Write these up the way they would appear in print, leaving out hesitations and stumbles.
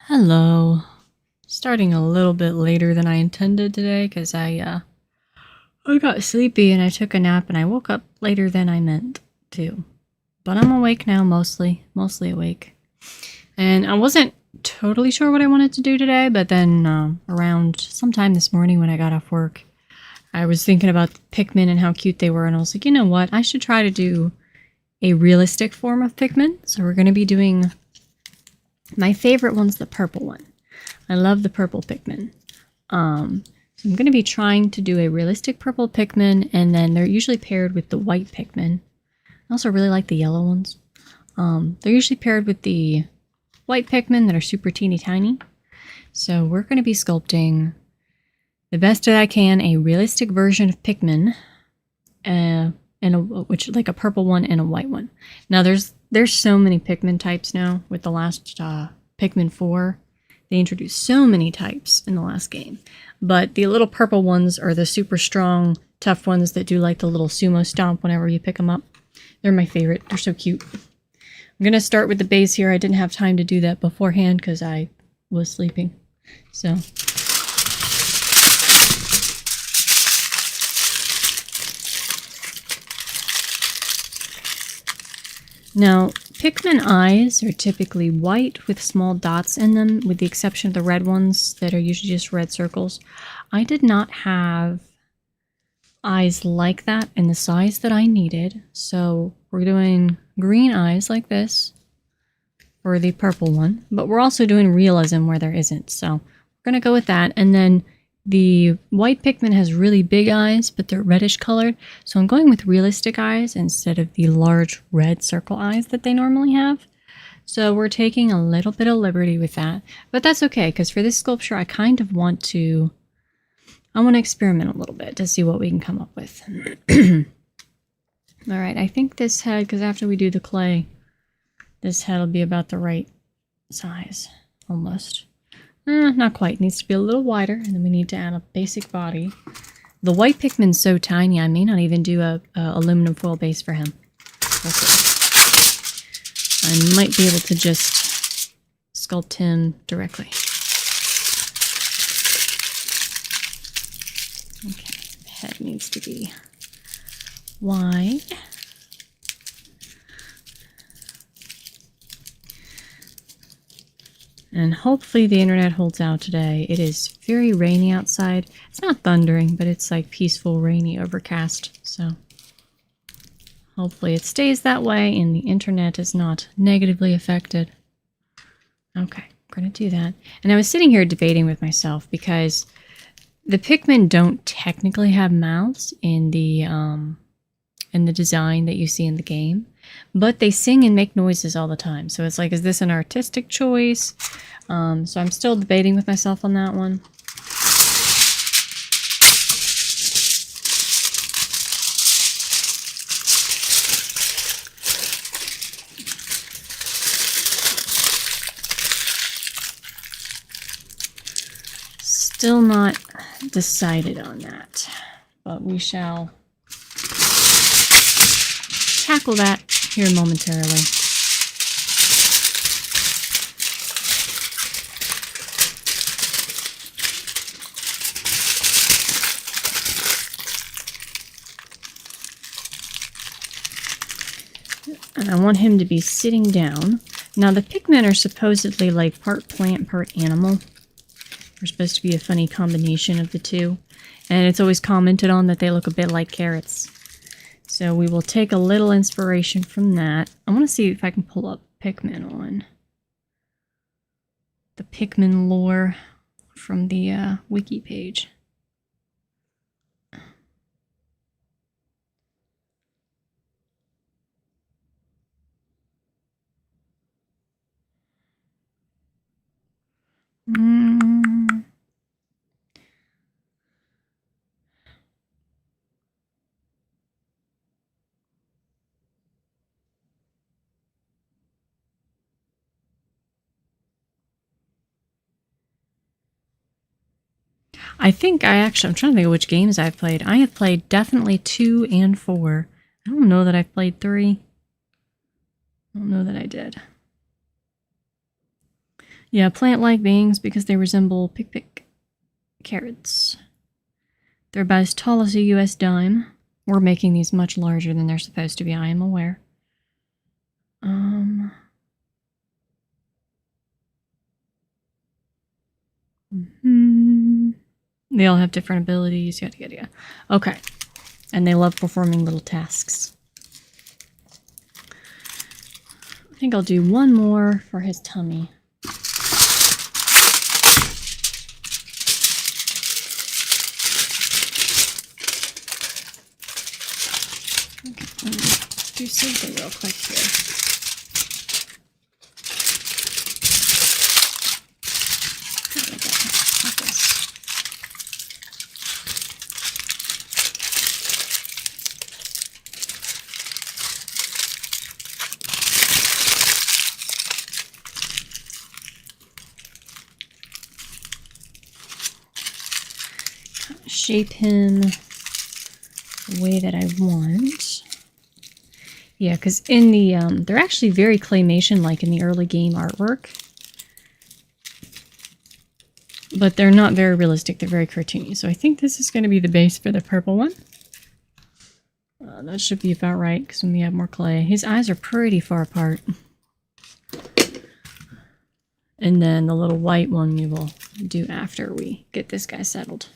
Hello. Starting a little bit later than I intended today because I got sleepy and I took a nap and I woke up later than I meant to. But I'm awake now, mostly awake. And I wasn't totally sure what I wanted to do today, but then around sometime this morning when I got off work, I was thinking about Pikmin and how cute they were, and I was like, you know what? I should try to do a realistic form of Pikmin. So we're going to be doing... My favorite one's the purple one. I love the purple Pikmin. So I'm going to be trying to do a realistic purple Pikmin, and then they're usually paired with the white Pikmin. I also really like the yellow ones. They're usually paired with the white Pikmin that are super teeny tiny. So we're going to be sculpting the best that I can a realistic version of Pikmin, which like a purple one and a white one. Now there's so many Pikmin types now with the last Pikmin 4. They introduced so many types in the last game. But the little purple ones are the super strong, tough ones that do like the little sumo stomp whenever you pick them up. They're my favorite. They're so cute. I'm going to start with the base here. I didn't have time to do that beforehand because I was sleeping. So... Now, Pikmin eyes are typically white with small dots in them, with the exception of the red ones that are usually just red circles. I did not have eyes like that in the size that I needed, so we're doing green eyes like this for the purple one, but we're also doing realism where there isn't, so we're going to go with that. And then the white Pikmin has really big eyes, but they're reddish colored, so I'm going with realistic eyes instead of the large red circle eyes that they normally have. So we're taking a little bit of liberty with that, but that's okay, because for this sculpture I kind of want to experiment a little bit to see what we can come up with. Alright, I think this head, because after we do the clay, this head will be about the right size, almost. Not quite. It needs to be a little wider, and then we need to add a basic body. The white Pikmin's so tiny, I may not even do a aluminum foil base for him. We'll see. I might be able to just sculpt him directly. Okay, the head needs to be wide. And hopefully the internet holds out today. It is very rainy outside. It's not thundering, but it's like peaceful, rainy, overcast. So hopefully it stays that way and the internet is not negatively affected. Okay, we're going to do that. And I was sitting here debating with myself because the Pikmin don't technically have mouths in the design that you see in the game, but they sing and make noises all the time. So it's like, is this an artistic choice? So I'm still debating with myself on that one. Still not decided on that, but we shall tackle that here momentarily. And I want him to be sitting down. Now the Pikmin are supposedly like part plant, part animal. They're supposed to be a funny combination of the two. And it's always commented on that they look a bit like carrots. So we will take a little inspiration from that. I want to see if I can pull up Pikmin on the Pikmin lore from the wiki page. I think I'm trying to think of which games I've played. I have played definitely 2 and 4. I don't know that I've played 3. I don't know that I did. Yeah, plant-like beings because they resemble pick carrots. They're about as tall as a US dime. We're making these much larger than they're supposed to be, I am aware. They all have different abilities, yada yada yada. Okay. And they love performing little tasks. I think I'll do one more for his tummy. Okay, let's do something real quick here. Shape him the way that I want. Yeah, because in the, they're actually very claymation-like in the early game artwork. But they're not very realistic, they're very cartoony. So I think this is going to be the base for the purple one. That should be about right, because when we have more clay. His eyes are pretty far apart. And then the little white one we will do after we get this guy settled.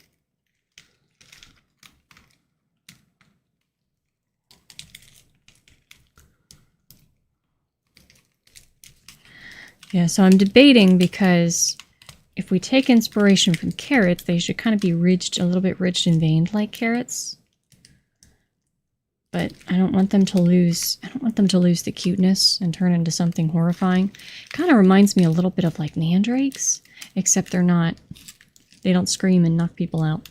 Yeah, so I'm debating because if we take inspiration from carrots, they should kind of be ridged, a little bit ridged and veined like carrots. But I don't want them to lose, the cuteness and turn into something horrifying. Kind of reminds me a little bit of like mandrakes, except they're not, they don't scream and knock people out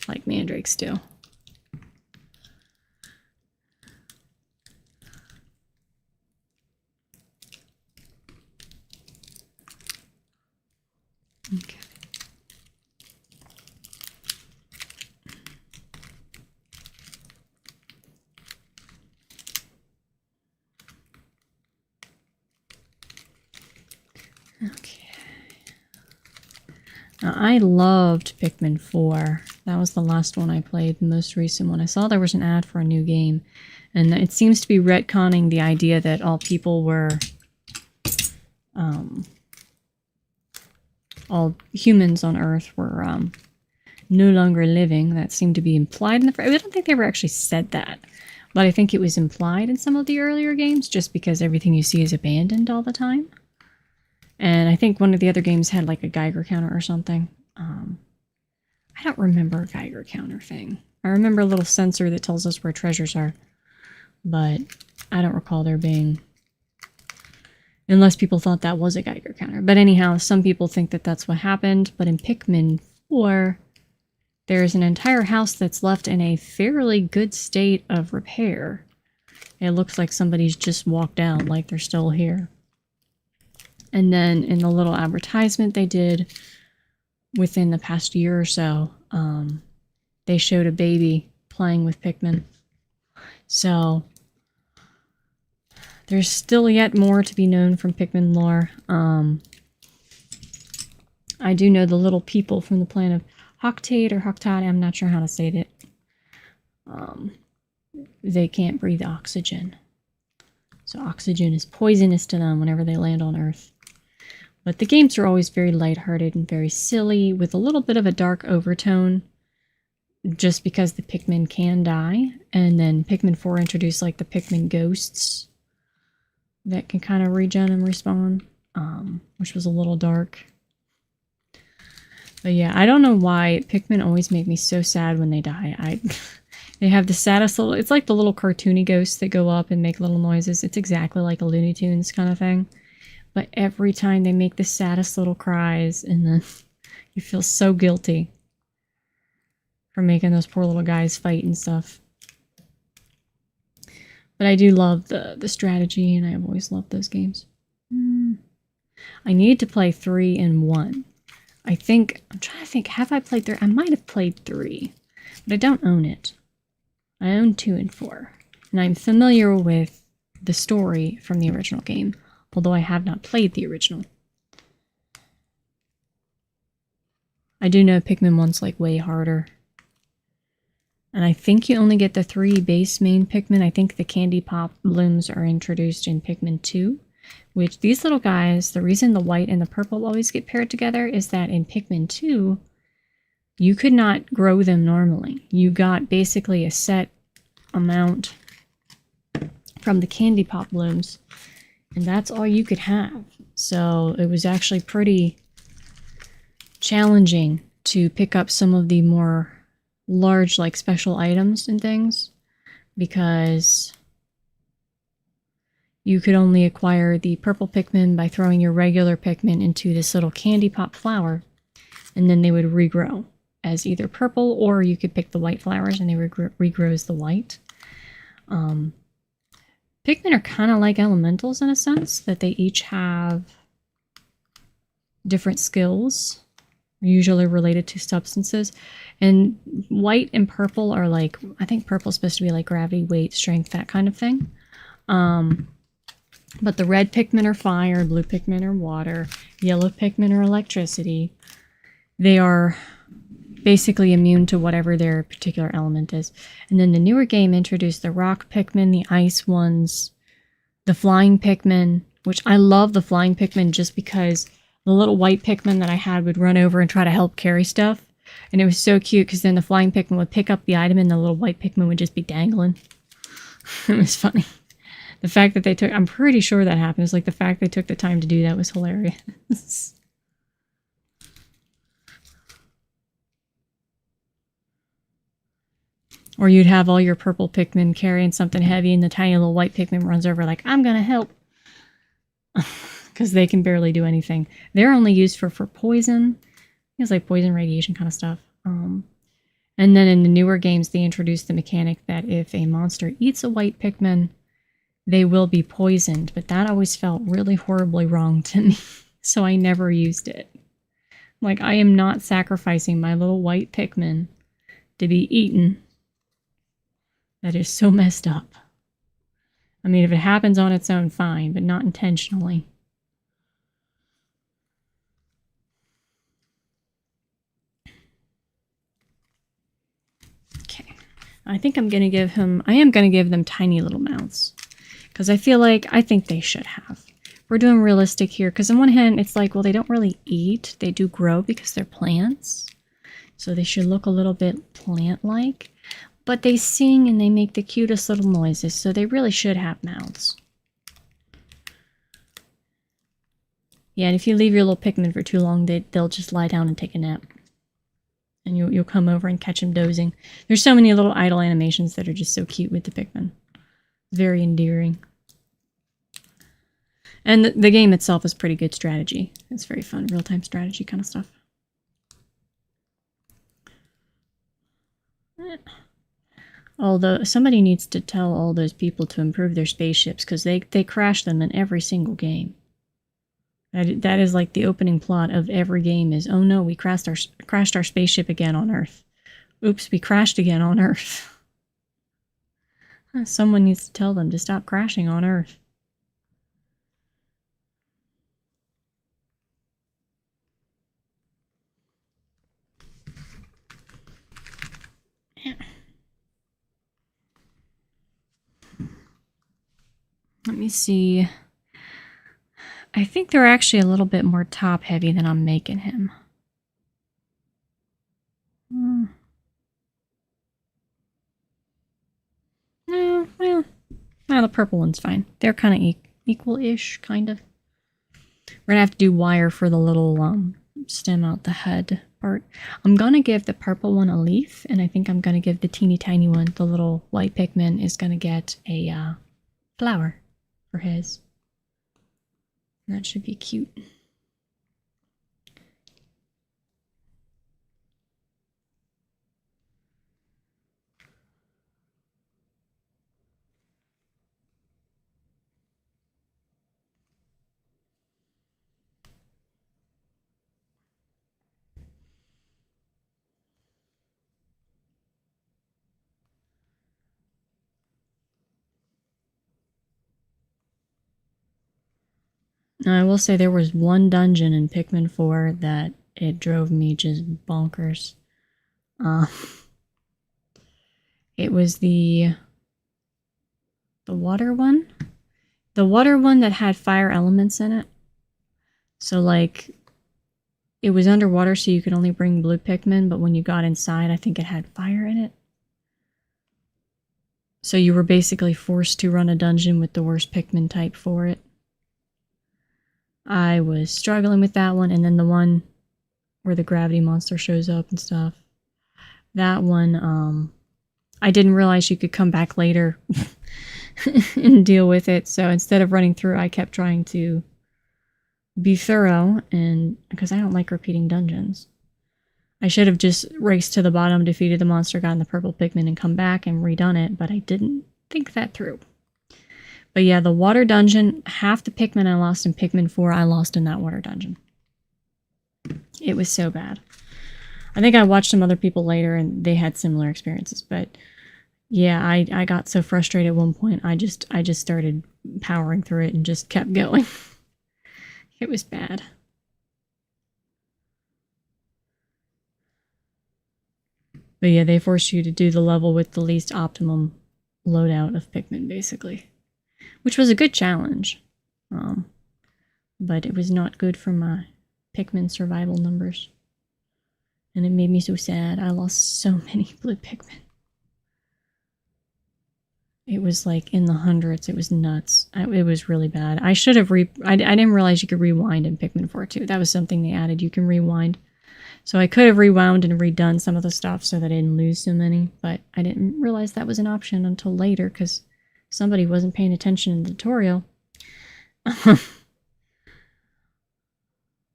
like mandrakes do. Okay. Okay. Now, I loved Pikmin 4. That was the last one I played, the most recent one. I saw there was an ad for a new game, and it seems to be retconning the idea that all people were, all humans on Earth were no longer living. That seemed to be implied in the... I don't think they ever actually said that, but I think it was implied in some of the earlier games, just because everything you see is abandoned all the time. And I think one of the other games had like a Geiger counter or something. I don't remember a Geiger counter thing. I remember a little sensor that tells us where treasures are, but I don't recall there being... Unless people thought that was a Geiger counter. But anyhow, some people think that that's what happened. But in Pikmin 4, there's an entire house that's left in a fairly good state of repair. It looks like somebody's just walked out, like they're still here. And then in the little advertisement they did within the past year or so, they showed a baby playing with Pikmin. So... there's still yet more to be known from Pikmin lore. I do know the little people from the planet of Hoctade or Hoctade, I'm not sure how to say it. They can't breathe oxygen. So oxygen is poisonous to them whenever they land on Earth. But the games are always very lighthearted and very silly, with a little bit of a dark overtone, just because the Pikmin can die. And then Pikmin 4 introduced like the Pikmin ghosts that can kind of regen and respawn, which was a little dark. But yeah, I don't know why Pikmin always make me so sad when they die. They have the saddest little... It's like the little cartoony ghosts that go up and make little noises. It's exactly like a Looney Tunes kind of thing. But every time they make the saddest little cries, and then you feel so guilty for making those poor little guys fight and stuff. But I do love the strategy, and I've always loved those games. I need to play 3 and 1. I'm trying to think, have I played 3? I might have played 3, but I don't own it. I own 2 and 4, and I'm familiar with the story from the original game, although I have not played the original. I do know Pikmin 1's like way harder. And I think you only get the 3 base main Pikmin. I think the Candy Pop blooms are introduced in Pikmin 2. Which these little guys, the reason the white and the purple always get paired together is that in Pikmin 2, you could not grow them normally. You got basically a set amount from the Candy Pop blooms, and that's all you could have. So it was actually pretty challenging to pick up some of the more large, like special items and things, because you could only acquire the purple Pikmin by throwing your regular Pikmin into this little Candy Pop flower, and then they would regrow as either purple, or you could pick the white flowers and they regrow as the white. Pikmin are kind of like elementals in a sense, that they each have different skills, usually related to substances. And white and purple are like, I think purple's supposed to be like gravity, weight, strength, that kind of thing. But the red Pikmin are fire, blue Pikmin are water, yellow Pikmin are electricity. They are basically immune to whatever their particular element is. And then the newer game introduced the rock Pikmin, the ice ones, the flying Pikmin, which I love the flying Pikmin just because the little white Pikmin that I had would run over and try to help carry stuff. And it was so cute because then the flying Pikmin would pick up the item and the little white Pikmin would just be dangling. It was funny. The fact that they took, I'm pretty sure that happened. It's like the fact they took the time to do that was hilarious. Or you'd have all your purple Pikmin carrying something heavy and the tiny little white Pikmin runs over like, I'm gonna help. Because they can barely do anything. They're only used for poison. It's like poison radiation kind of stuff. And then in the newer games, they introduced the mechanic that if a monster eats a white Pikmin, they will be poisoned, but that always felt really horribly wrong to me, so I never used it. Like, I am not sacrificing my little white Pikmin to be eaten. That is so messed up. I mean, if it happens on its own, fine, but not intentionally. Okay. I think I'm going to give him... I am going to give them tiny little mouths. Because I think they should have. We're doing realistic here. Because on one hand, it's like, well, they don't really eat. They do grow because they're plants. So they should look a little bit plant-like. But they sing and they make the cutest little noises. So they really should have mouths. Yeah, and if you leave your little Pikmin for too long, they'll just lie down and take a nap. And you'll come over and catch them dozing. There's so many little idle animations that are just so cute with the Pikmin. Very endearing. And the game itself is pretty good strategy. It's very fun, real-time strategy kind of stuff. Although, somebody needs to tell all those people to improve their spaceships, because they crash them in every single game. That is like the opening plot of every game is, oh no, we crashed our spaceship again on Earth. Oops, we crashed again on Earth. Someone needs to tell them to stop crashing on Earth. Let me see. I think they're actually a little bit more top heavy than I'm making him. No, well, the purple one's fine. They're kind of equal-ish, kind of. We're gonna have to do wire for the little stem out the head part. I'm gonna give the purple one a leaf, and I think I'm gonna give the teeny tiny one, the little white Pikmin, is gonna get a flower for his. That should be cute. Now, I will say there was one dungeon in Pikmin 4 that it drove me just bonkers. Uh, it was the water one. The water one that had fire elements in it. So like, it was underwater so you could only bring blue Pikmin, but when you got inside, I think it had fire in it. So you were basically forced to run a dungeon with the worst Pikmin type for it. I was struggling with that one, and then the one where the gravity monster shows up and stuff. That one, I didn't realize you could come back later and deal with it. So instead of running through, I kept trying to be thorough, and because I don't like repeating dungeons. I should have just raced to the bottom, defeated the monster, gotten the purple Pikmin, and come back and redone it, but I didn't think that through. But yeah, the water dungeon, half the Pikmin I lost in Pikmin 4, I lost in that water dungeon. It was so bad. I think I watched some other people later and they had similar experiences, but yeah, I got so frustrated at one point, I just started powering through it and just kept going. It was bad. But yeah, they forced you to do the level with the least optimum loadout of Pikmin, basically. Which was a good challenge. But it was not good for my Pikmin survival numbers. And it made me so sad. I lost so many blue Pikmin. It was like in the hundreds. It was nuts. It was really bad. I should have I didn't realize you could rewind in Pikmin 4 too. That was something they added. You can rewind. So I could have rewound and redone some of the stuff so that I didn't lose so many, but I didn't realize that was an option until later because somebody wasn't paying attention in the tutorial. But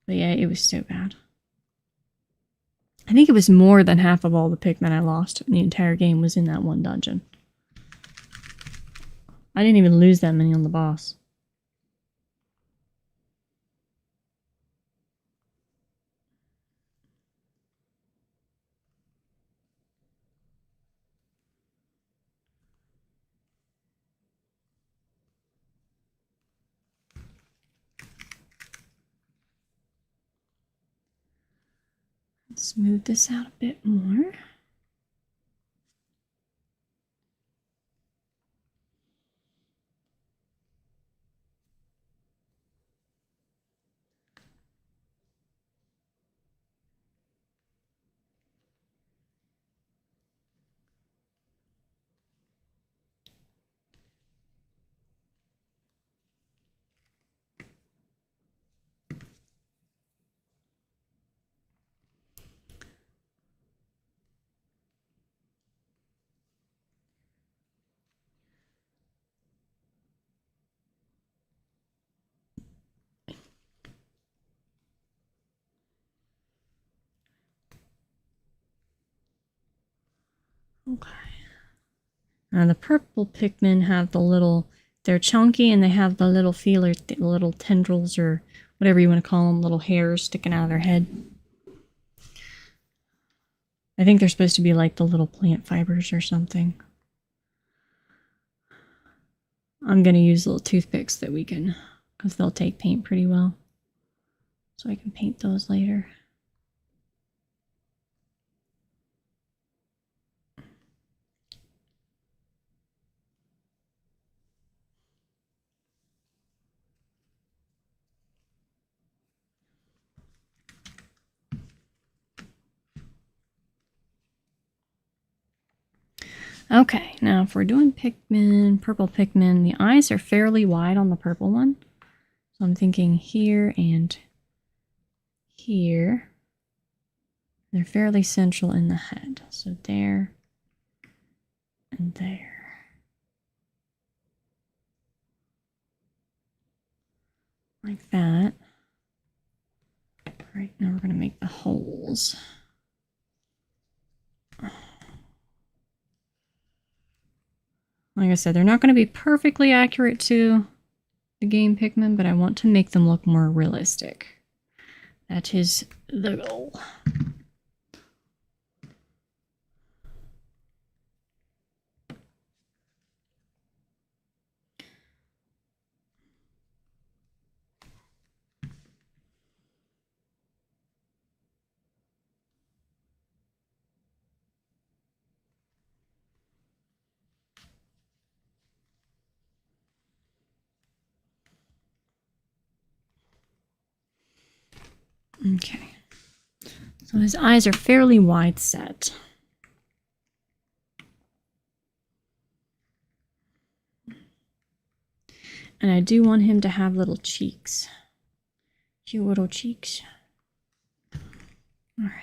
yeah, it was so bad. I think it was more than half of all the Pikmin I lost in the entire game was in that one dungeon. I didn't even lose that many on the boss. Smooth this out a bit more. Okay. Now the purple Pikmin have the little, they're chunky and they have the little feelers, the little tendrils or whatever you want to call them, little hairs sticking out of their head. I think they're supposed to be like the little plant fibers or something. I'm going to use little toothpicks that we can, because they'll take paint pretty well. So I can paint those later. Okay, now if we're doing Pikmin, purple Pikmin, the eyes are fairly wide on the purple one. So I'm thinking here and here. They're fairly central in the head. So there and there. Like that. All right, now we're going to make the holes. Like I said, they're not going to be perfectly accurate to the game Pikmin, but I want to make them look more realistic. That is the goal. Okay. So his eyes are fairly wide set. And I do want him to have little cheeks. Cute little cheeks. All right.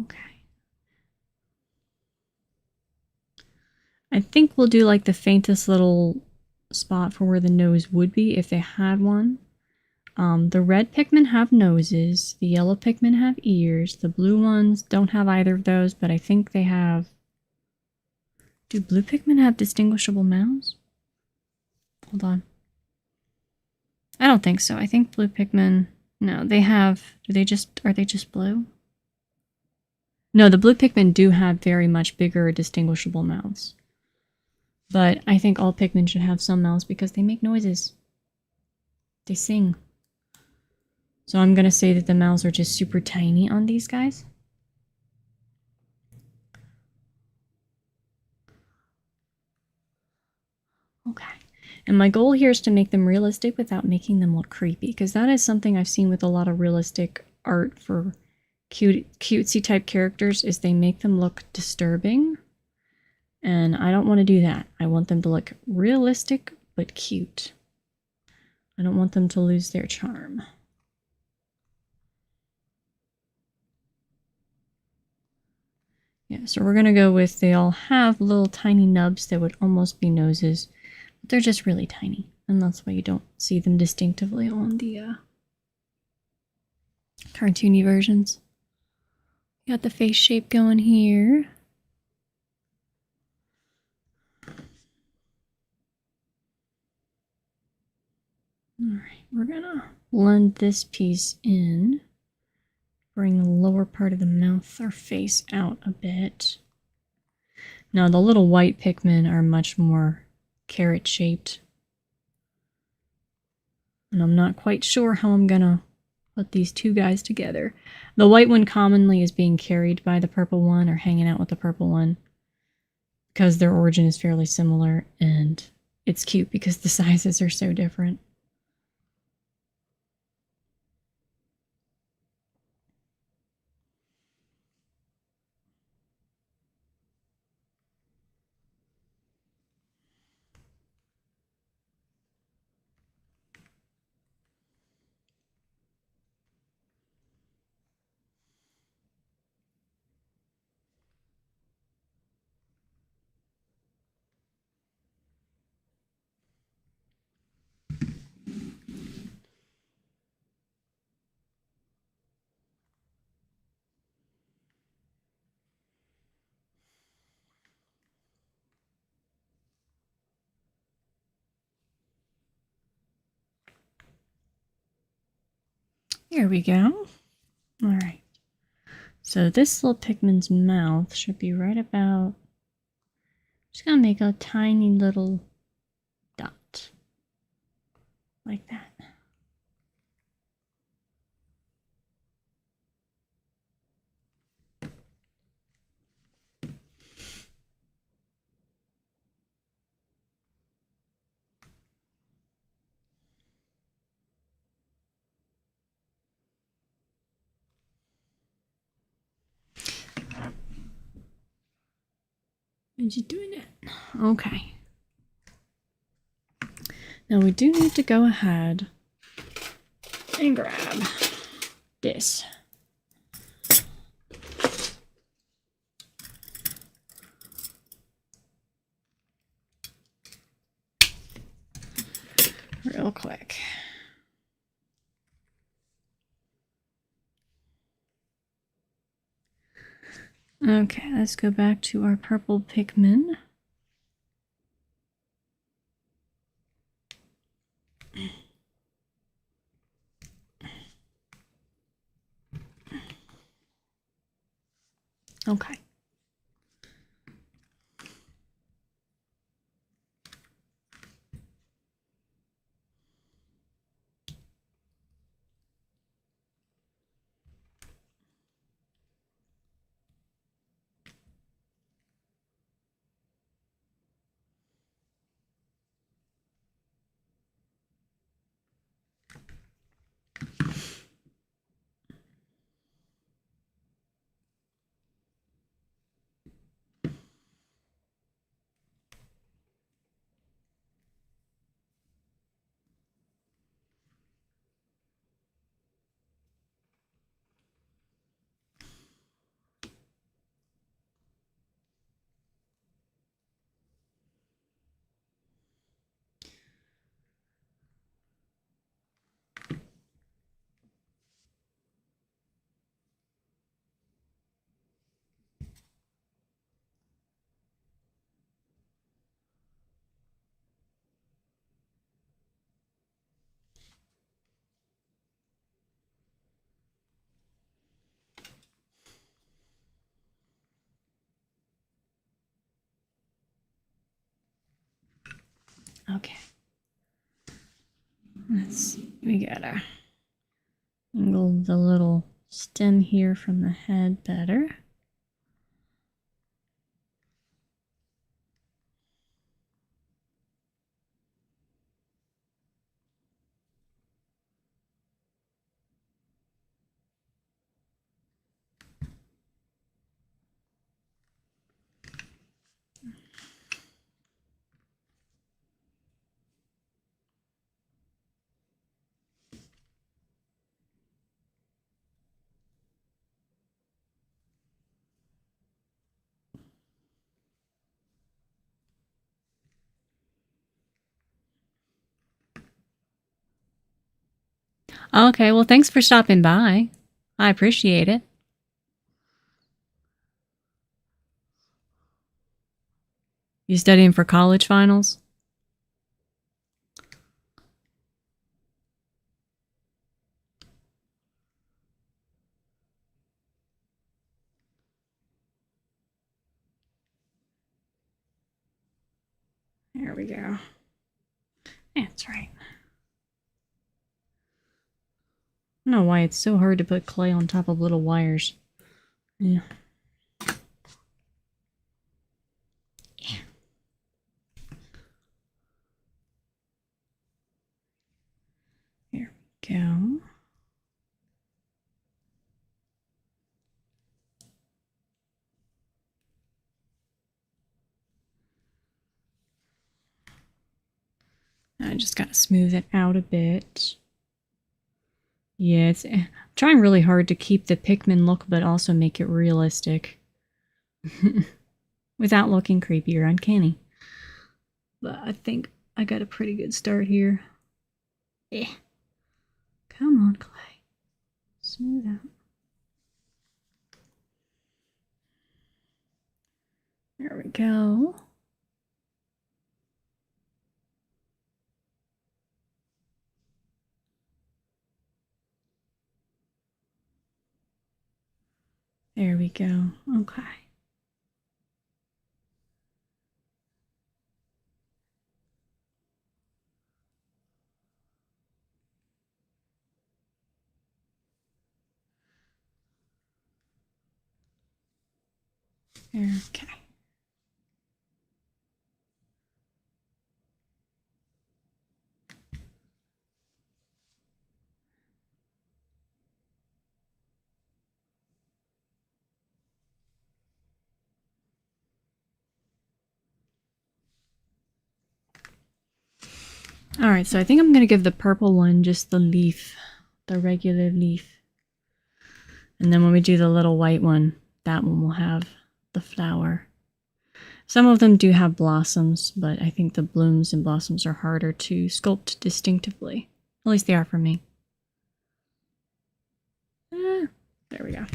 Okay. I think we'll do like the faintest little spot for where the nose would be if they had one. The red Pikmin have noses, the yellow Pikmin have ears, the blue ones don't have either of those, but I think they have... Do blue Pikmin have distinguishable mouths? Hold on. I don't think so. I think blue Pikmin... No, they have... Are they just blue? No, the blue Pikmin do have very much bigger distinguishable mouths. But I think all Pikmin should have some mouths because they make noises. They sing. So I'm going to say that the mouths are just super tiny on these guys. Okay. And my goal here is to make them realistic without making them look creepy, because that is something I've seen with a lot of realistic art for cutesy type characters, is they make them look disturbing. And I don't want to do that. I want them to look realistic but cute. I don't want them to lose their charm. Yeah, so we're going to go with they all have little tiny nubs that would almost be noses, but they're just really tiny. And that's why you don't see them distinctively on the cartoony versions. Got the face shape going here. Alright, we're gonna blend this piece in. Bring the lower part of the mouth or face out a bit. Now the little white Pikmin are much more carrot shaped. And I'm not quite sure how I'm gonna put these two guys together. The white one commonly is being carried by the purple one or hanging out with the purple one because their origin is fairly similar, and it's cute because the sizes are so different. Here we go. All right. So this little Pikmin's mouth should be right about... Just gonna make a tiny little dot. Like that. And you doing it? Okay. Now we do need to go ahead and grab this. Real quick. Okay, let's go back to our purple Pikmin. Okay. Okay. Let's see. We gotta angle the little stem here from the head better. Okay, well, thanks for stopping by. I appreciate it. You studying for college finals? There we go. That's right. I don't know why it's so hard to put clay on top of little wires. Yeah. Here we go. I just gotta smooth it out a bit. Yeah, I'm trying really hard to keep the Pikmin look, but also make it realistic. Without looking creepy or uncanny. But I think I got a pretty good start here. Eh. Come on, clay. Smooth out. There we go. There we go. Okay. Okay. Alright, so I think I'm going to give the purple one just the leaf. The regular leaf. And then when we do the little white one, that one will have the flower. Some of them do have blossoms, but I think the blooms and blossoms are harder to sculpt distinctively. At least they are for me. There we go.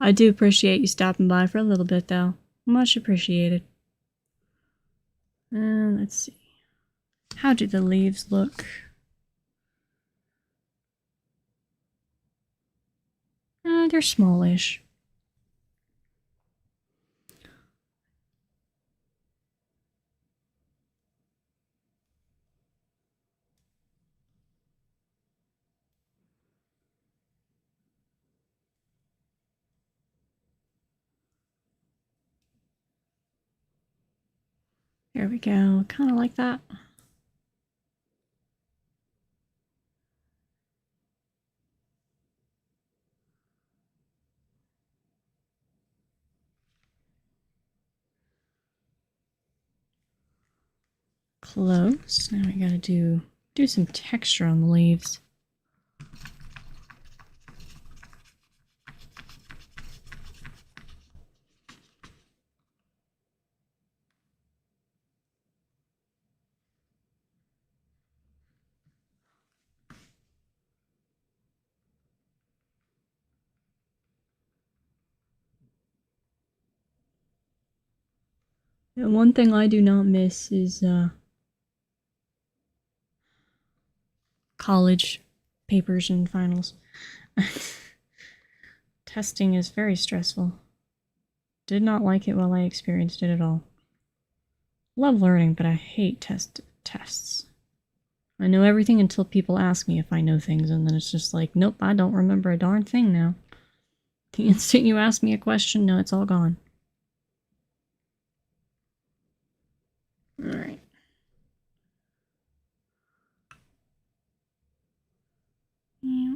I do appreciate you stopping by for a little bit, though. Much appreciated. Let's see. How do the leaves look? They're smallish. There we go. Kind of like that. Close. Now we gotta do some texture on the leaves. And one thing I do not miss is college papers and finals. Testing is very stressful. Did not like it while I experienced it at all. Love learning, but I hate tests. I know everything until people ask me if I know things, and then it's just like, nope, I don't remember a darn thing now. The instant you ask me a question, no, it's all gone. Alright. Yeah.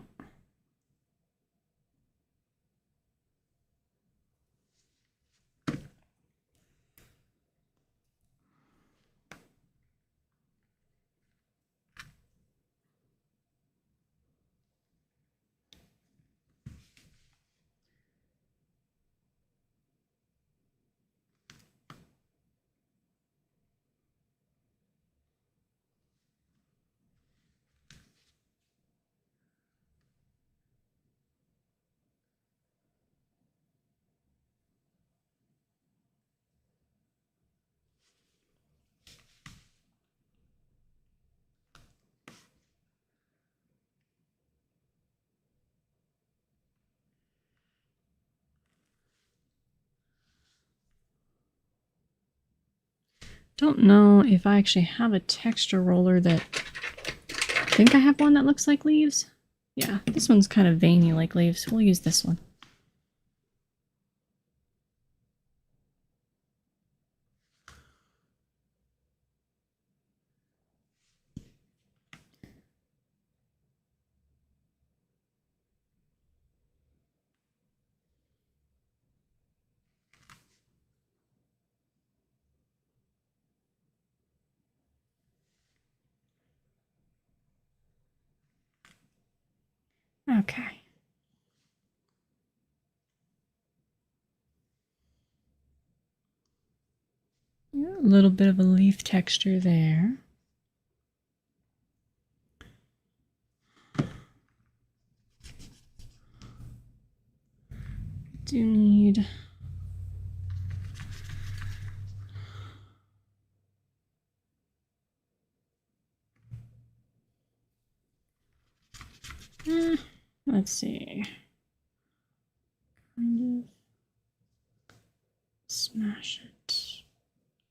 Don't know if I actually have a texture roller that... I think I have one that looks like leaves. Yeah, this one's kind of veiny like leaves. We'll use this one. Okay. Yeah, a little bit of a leaf texture there. Do need... let's see. Kind of smash it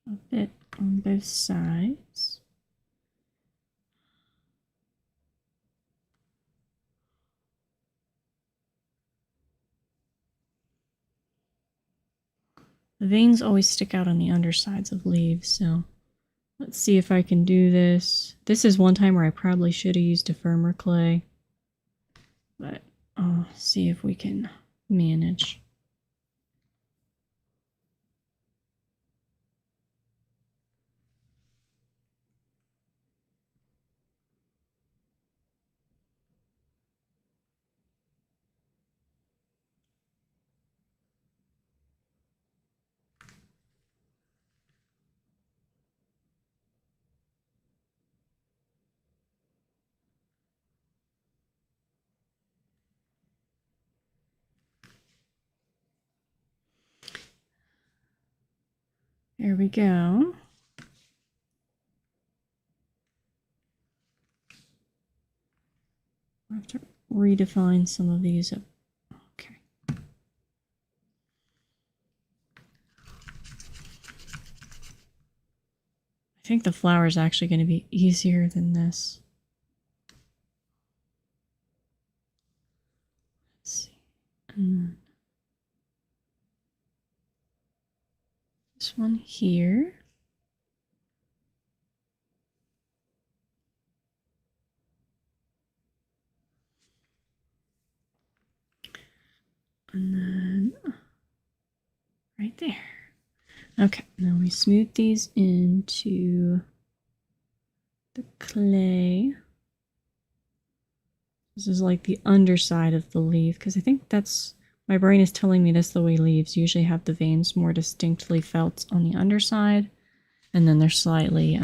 a bit on both sides. The veins always stick out on the undersides of leaves, so let's see if I can do this. This is one time where I probably should have used a firmer clay, but I'll see if we can manage. There we go. I have to redefine some of these. Okay. I think the flower is actually going to be easier than this. Let's see. And then this one here. And then right there. Okay, now we smooth these into the clay. This is like the underside of the leaf, because I think that's, my brain is telling me that's the way leaves usually have the veins more distinctly felt on the underside, and then they're slightly,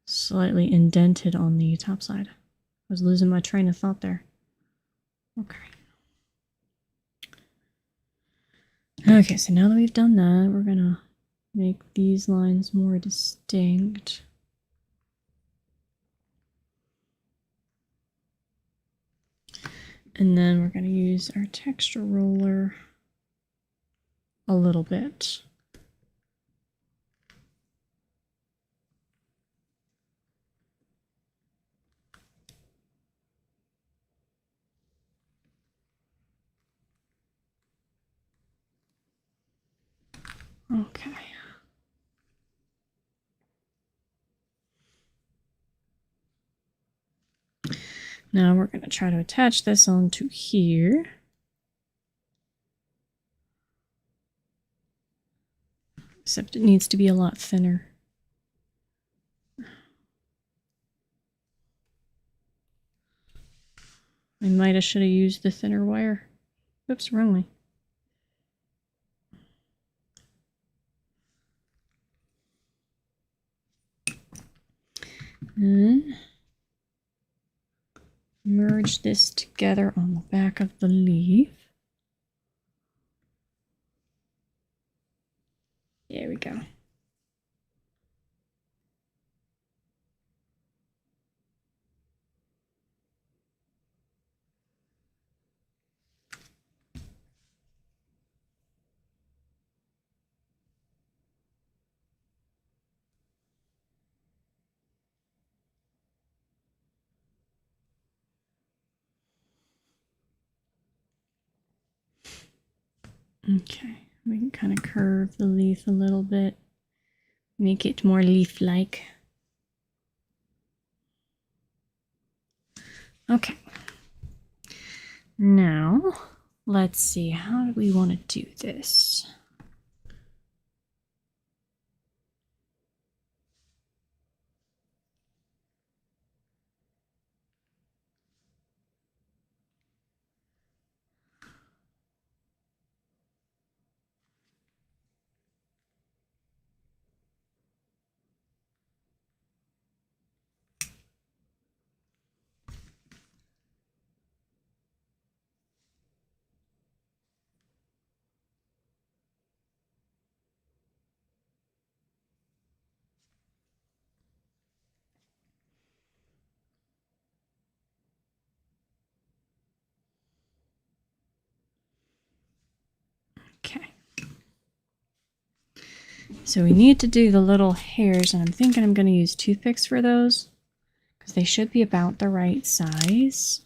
slightly indented on the top side. I was losing my train of thought there. Okay. Okay, so now that we've done that, we're gonna make these lines more distinct. And then we're gonna use our texture roller a little bit. Okay. Now we're going to try to attach this onto here. Except it needs to be a lot thinner. I might have should have used the thinner wire. Oops, wrong way. And merge this together on the back of the leaf. There we go. Okay, we can kind of curve the leaf a little bit, make it more leaf-like. Okay. Now, let's see, how do we want to do this? Okay. So we need to do the little hairs, and I'm thinking I'm going to use toothpicks for those, because they should be about the right size.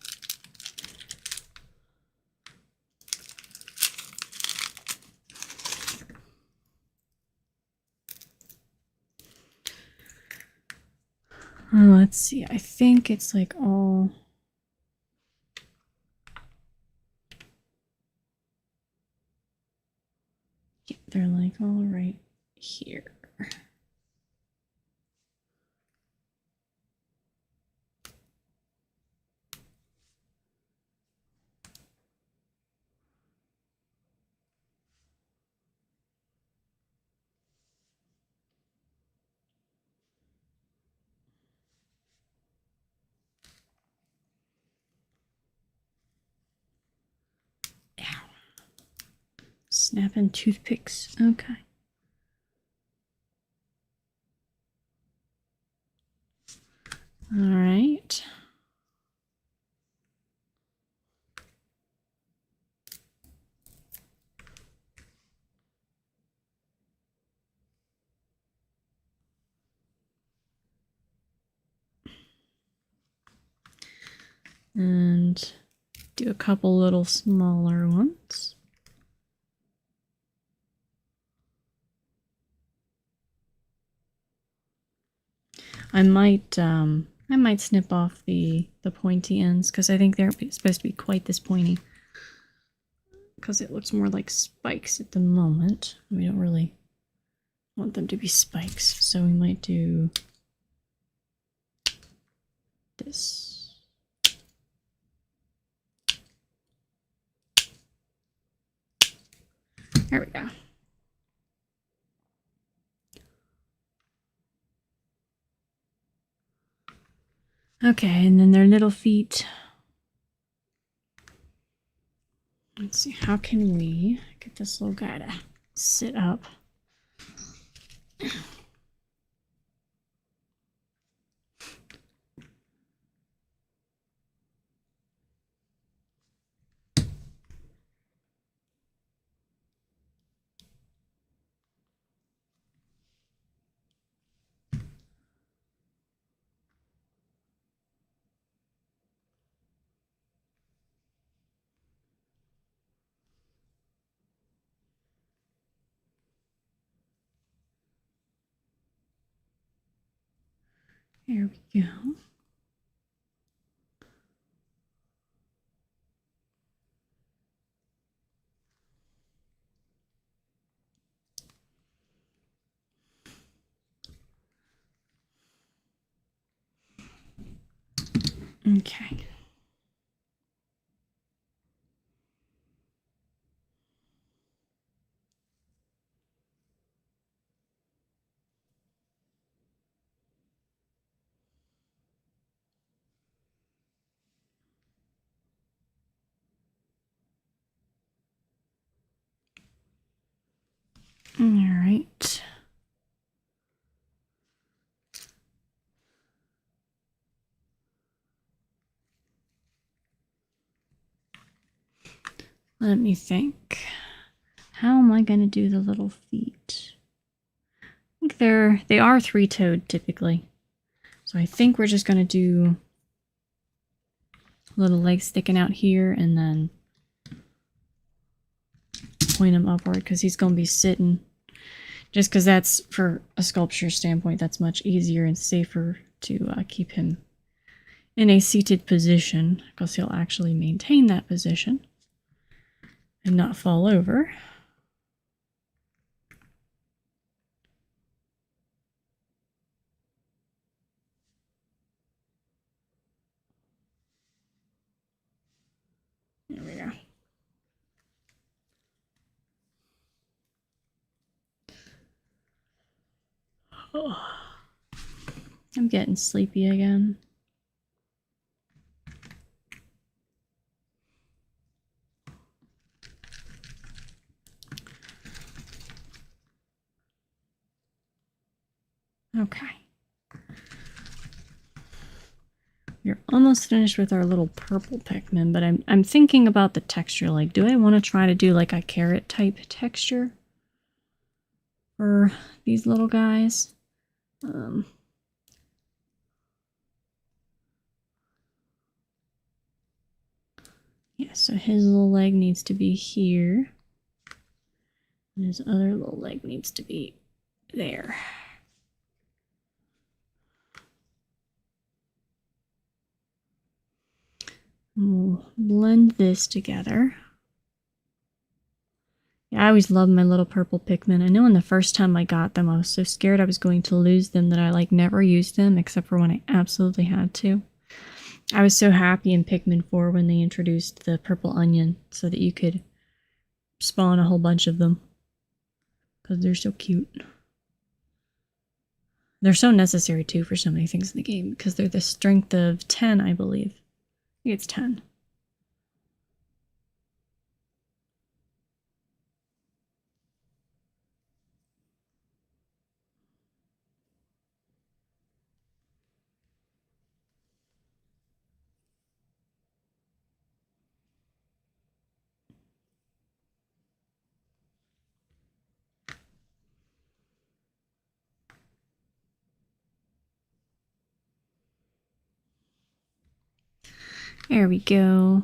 Let's see, I think it's like all... Yeah, they're like all right here. Snapping toothpicks. Okay. All right. And do a couple little smaller ones. I might snip off the pointy ends because I think they're supposed to be quite this pointy. Because it looks more like spikes at the moment. We don't really want them to be spikes, so we might do this. There we go. Okay, and then their little feet. Let's see, how can we get this little guy to sit up? There we go. Okay. All right. Let me think. How am I going to do the little feet? I think they are three-toed typically. So I think we're just going to do little legs sticking out here and then point him upward because he's going to be sitting. Just because that's, for a sculpture standpoint, that's much easier and safer to keep him in a seated position because he'll actually maintain that position and not fall over. There we go. Oh, I'm getting sleepy again. Okay. We're almost finished with our little purple Pikmin, but I'm thinking about the texture. Like, do I want to try to do like a carrot type texture for these little guys? Yeah, so his little leg needs to be here. And his other little leg needs to be there. We'll blend this together. Yeah, I always loved my little purple Pikmin. I know when the first time I got them, I was so scared I was going to lose them that I like never used them except for when I absolutely had to. I was so happy in Pikmin 4 when they introduced the purple onion so that you could spawn a whole bunch of them. Because they're so cute. They're so necessary too for so many things in the game because they're the strength of 10, I believe. I think it's 10. There we go.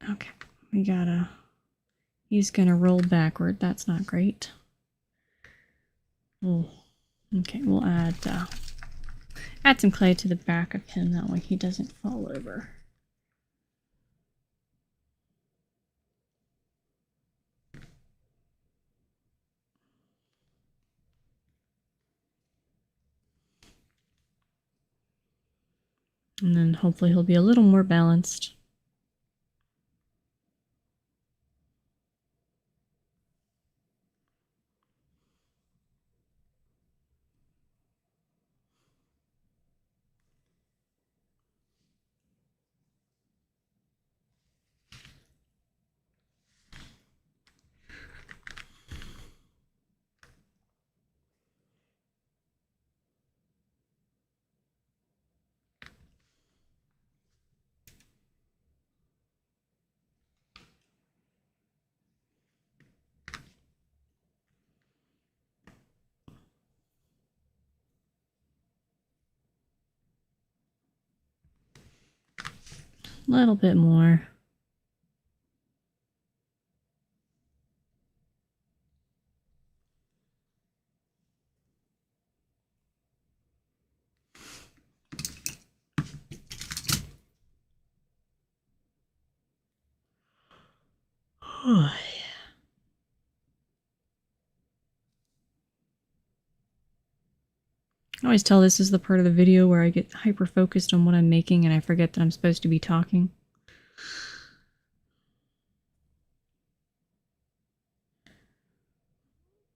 Okay, we gotta... He's gonna roll backward. That's not great. Oh, okay, we'll add some clay to the back of him. That way he doesn't fall over. And then hopefully he'll be a little more balanced. A little bit more. I always tell this is the part of the video where I get hyper focused on what I'm making and I forget that I'm supposed to be talking.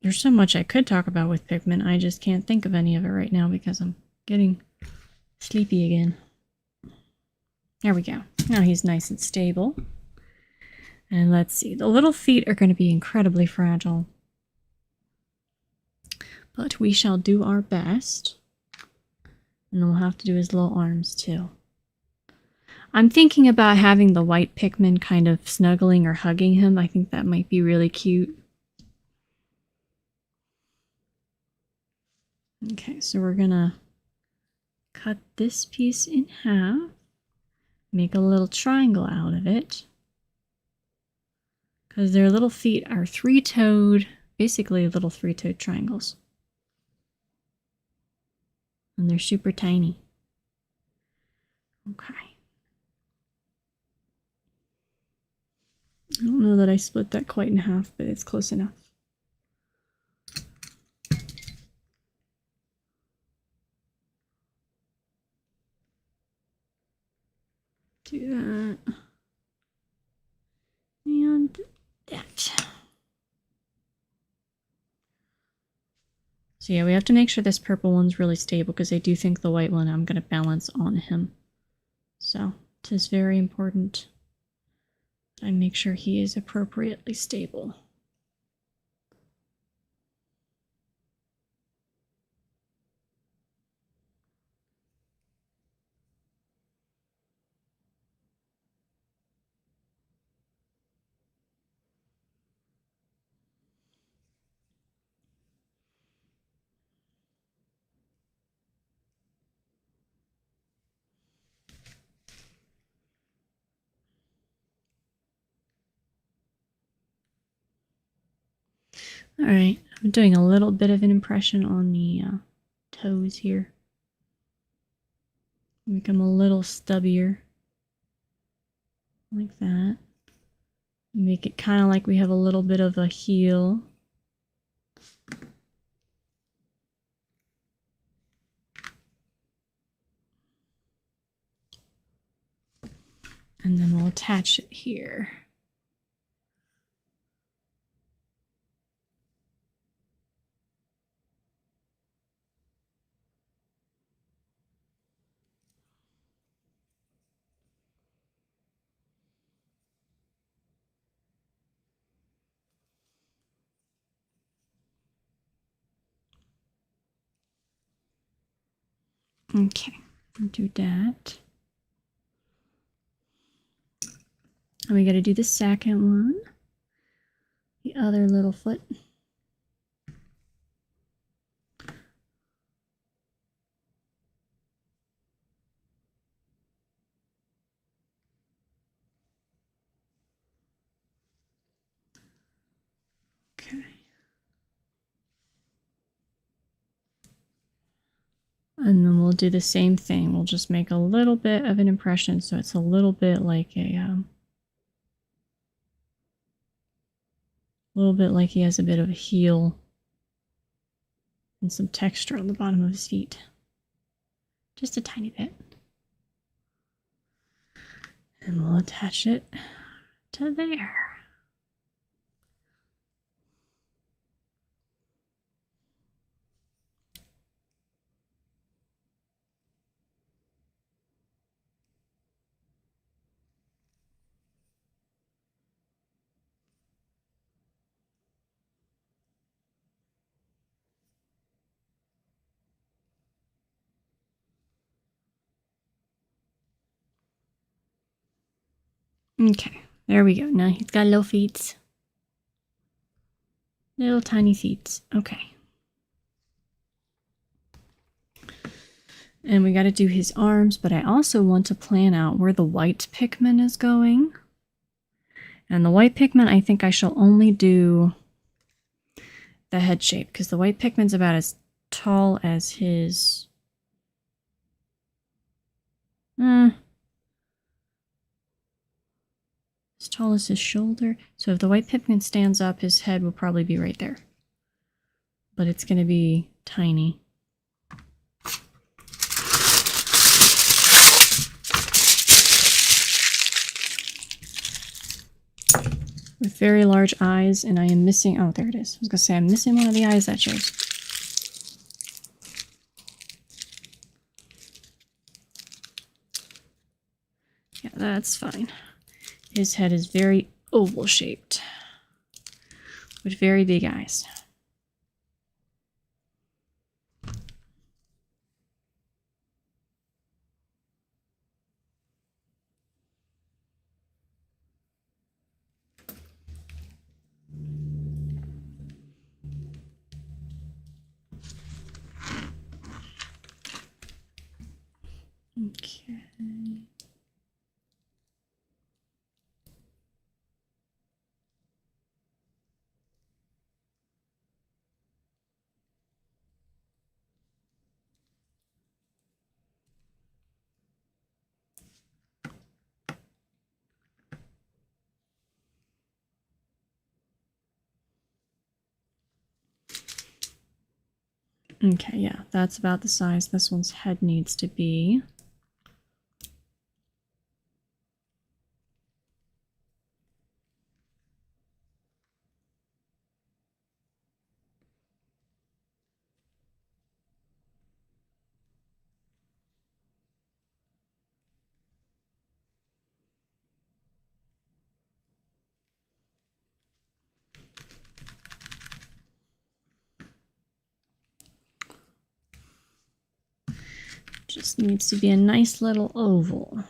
There's so much I could talk about with Pikmin, I just can't think of any of it right now because I'm getting sleepy again. There we go. Now he's nice and stable. And let's see, the little feet are going to be incredibly fragile. But we shall do our best. And then we'll have to do his little arms too. I'm thinking about having the white Pikmin kind of snuggling or hugging him. I think that might be really cute. Okay, so we're gonna cut this piece in half. Make a little triangle out of it. Because their little feet are three-toed, basically little three-toed triangles. And they're super tiny. Okay. I don't know that I split that quite in half, but it's close enough. Do that. And that. So yeah, we have to make sure this purple one's really stable because I do think the white one I'm going to balance on him. So it is very important that I make sure he is appropriately stable. All right, I'm doing a little bit of an impression on the toes here. Make them a little stubbier, like that. Make it kind of like we have a little bit of a heel. And then we'll attach it here. Okay, I'll do that. And we got to do the second one. the other little foot. Okay. And then we'll do the same thing. We'll just make a little bit of an impression so it's a little bit like he has a bit of a heel and some texture on the bottom of his feet. Just a tiny bit. And we'll attach it to there. Okay, there we go. Now he's got little feet. Little tiny feet. Okay. And we got to do his arms, but I also want to plan out where the white Pikmin is going. And the white Pikmin, I think I shall only do the head shape, because the white Pikmin's about as tall as his... as tall as his shoulder. So if the white Pikmin stands up, his head will probably be right there. But it's going to be tiny. With very large eyes, and I am missing... Oh, there it is. I was going to say, I'm missing one of the eyes that shows. Yeah, that's fine. His head is very oval shaped, with very big eyes. Okay. Okay, yeah, that's about the size this one's head needs to be. Just needs to be a nice little oval.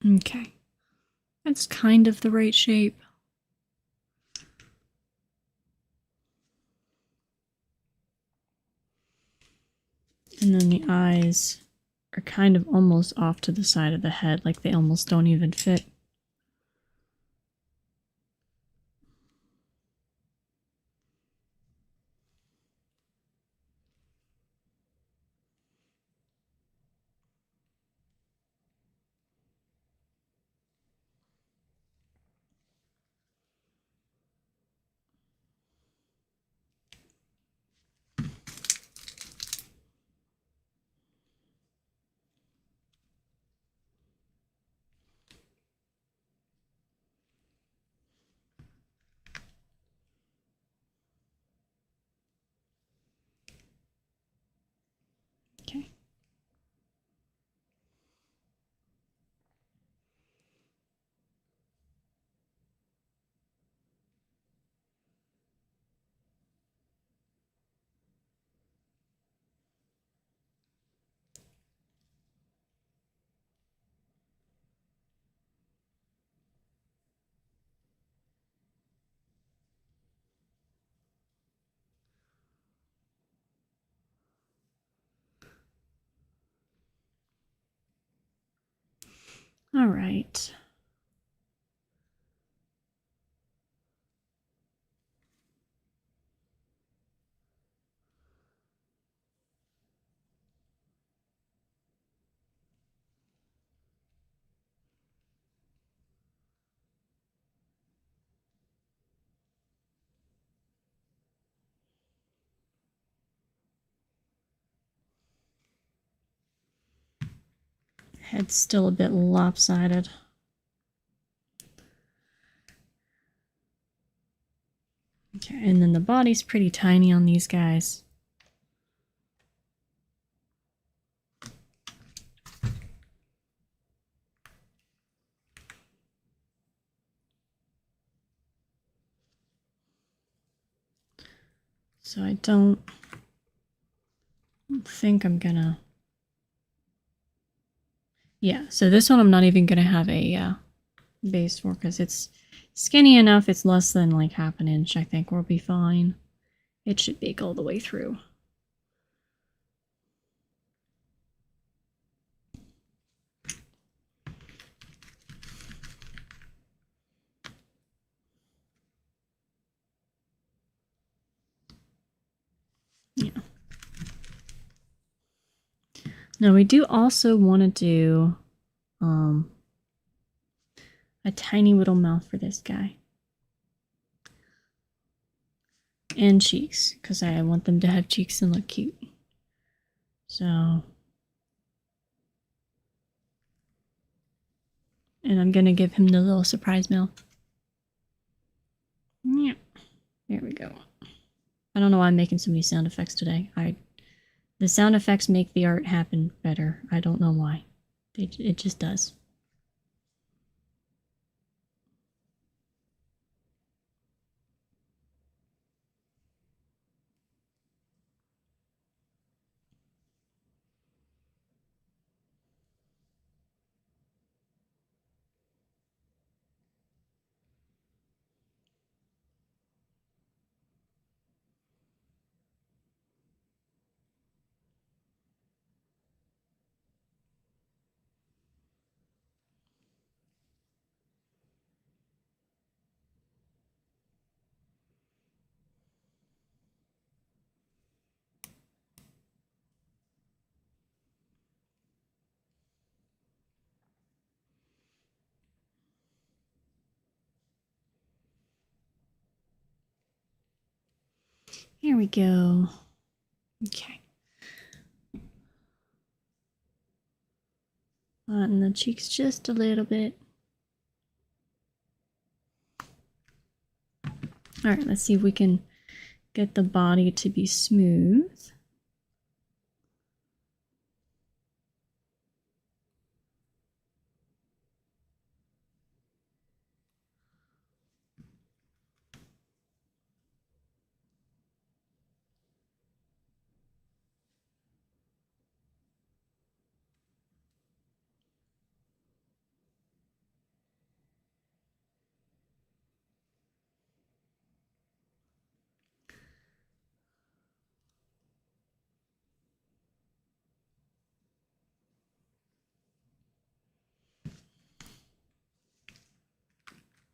Okay, that's kind of the right shape. And then the eyes are kind of almost off to the side of the head, like they almost don't even fit. All right. Head's still a bit lopsided. Okay, and then the body's pretty tiny on these guys. So I don't think I'm gonna... Yeah, so this one I'm not even gonna have a base for because it's skinny enough. It's less than like half an inch. I think we'll be fine. It should bake all the way through. Yeah. Now we do also want to do a tiny little mouth for this guy. And cheeks, because I want them to have cheeks and look cute. So... And I'm gonna give him the little surprise mouth. Yeah. There we go. I don't know why I'm making so many sound effects today. The sound effects make the art happen better. I don't know why. It just does. Here we go. Okay. Flatten the cheeks just a little bit. Alright, let's see if we can get the body to be smooth.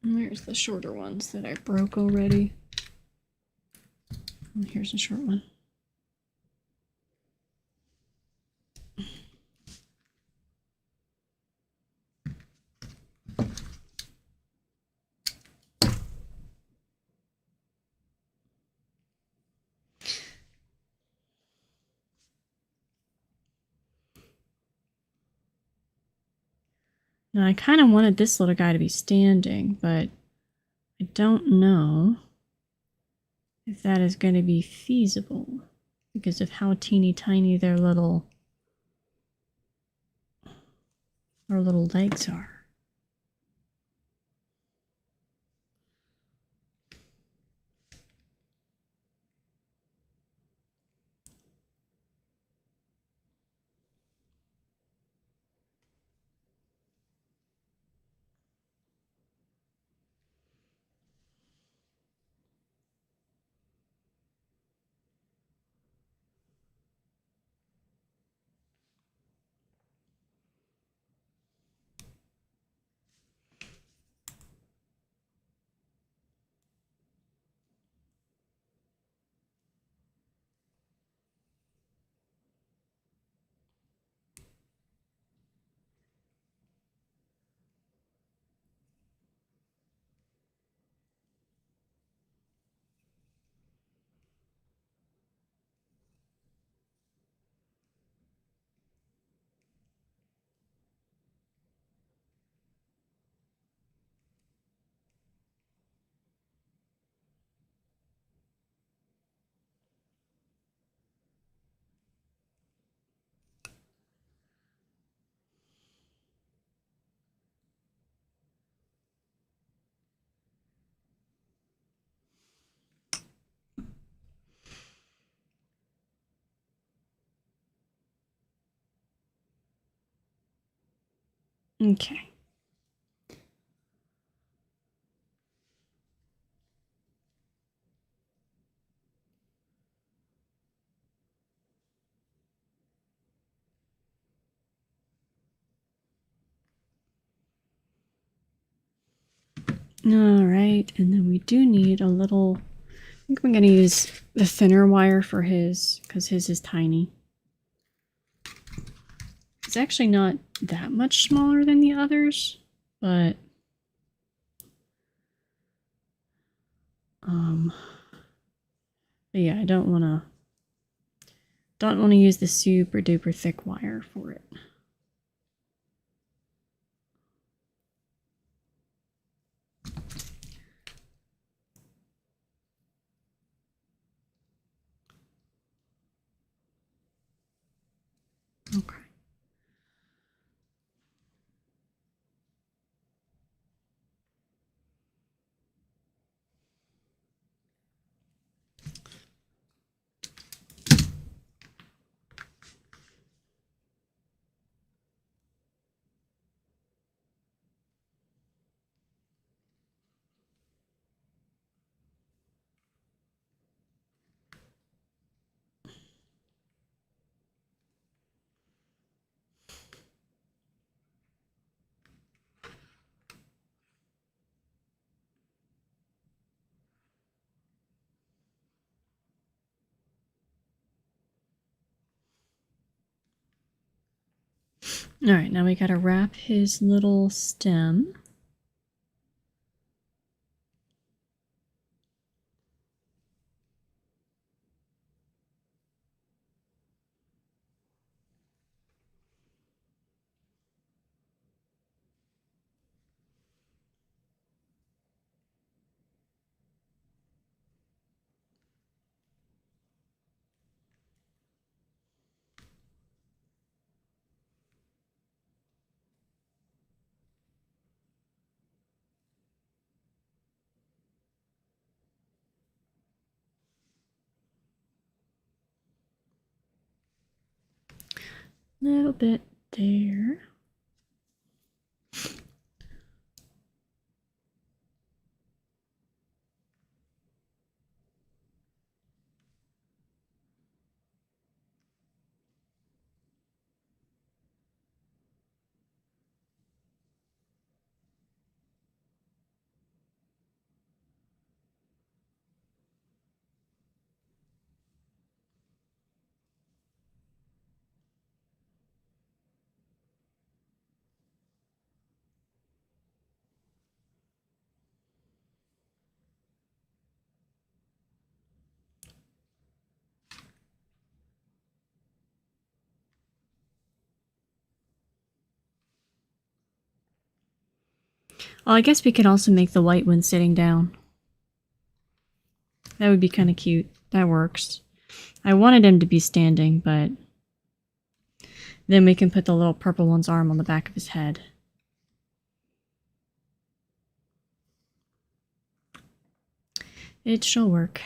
And there's the shorter ones that I broke already. And here's a short one. Now I kind of wanted this little guy to be standing, but I don't know if that is going to be feasible because of how teeny tiny their little legs are. Okay. All right, and then we do need a little, I think I'm going to use the thinner wire for his, because his is tiny. It's actually not that much smaller than the others, but yeah, I don't want to use the super duper thick wire for it. Okay. All right, now we got to wrap his little stem. Little bit there. Oh, I guess we could also make the white one sitting down. That would be kind of cute. That works. I wanted him to be standing, but then we can put the little purple one's arm on the back of his head. It shall work.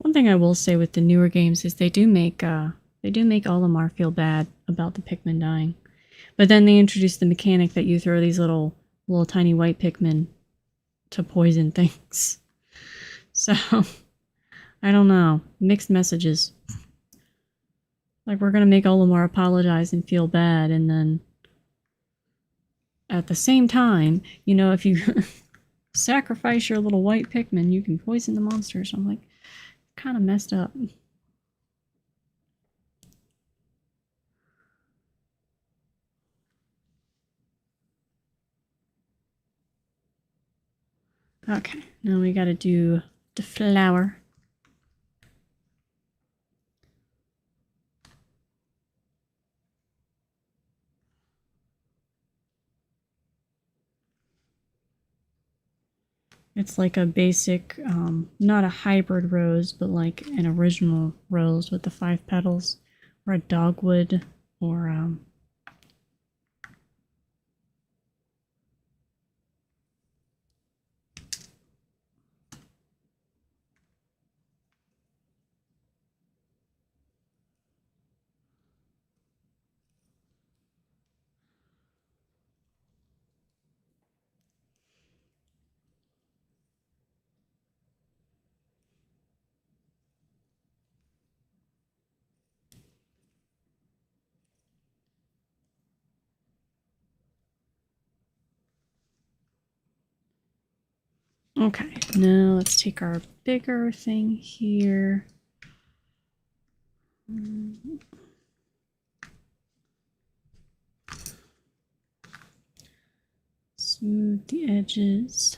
One thing I will say with the newer games is they do make Olimar feel bad about the Pikmin dying. But then they introduce the mechanic that you throw these little tiny white Pikmin to poison things. So, I don't know. Mixed messages. Like, we're gonna make Olimar apologize and feel bad, and then at the same time, you know, if you sacrifice your little white Pikmin, you can poison the monsters. I'm like, kind of messed up. Okay, now we gotta do the flower. It's like a basic, not a hybrid rose, but like an original rose with the 5 petals, or a dogwood, or okay, now let's take our bigger thing here. Smooth the edges.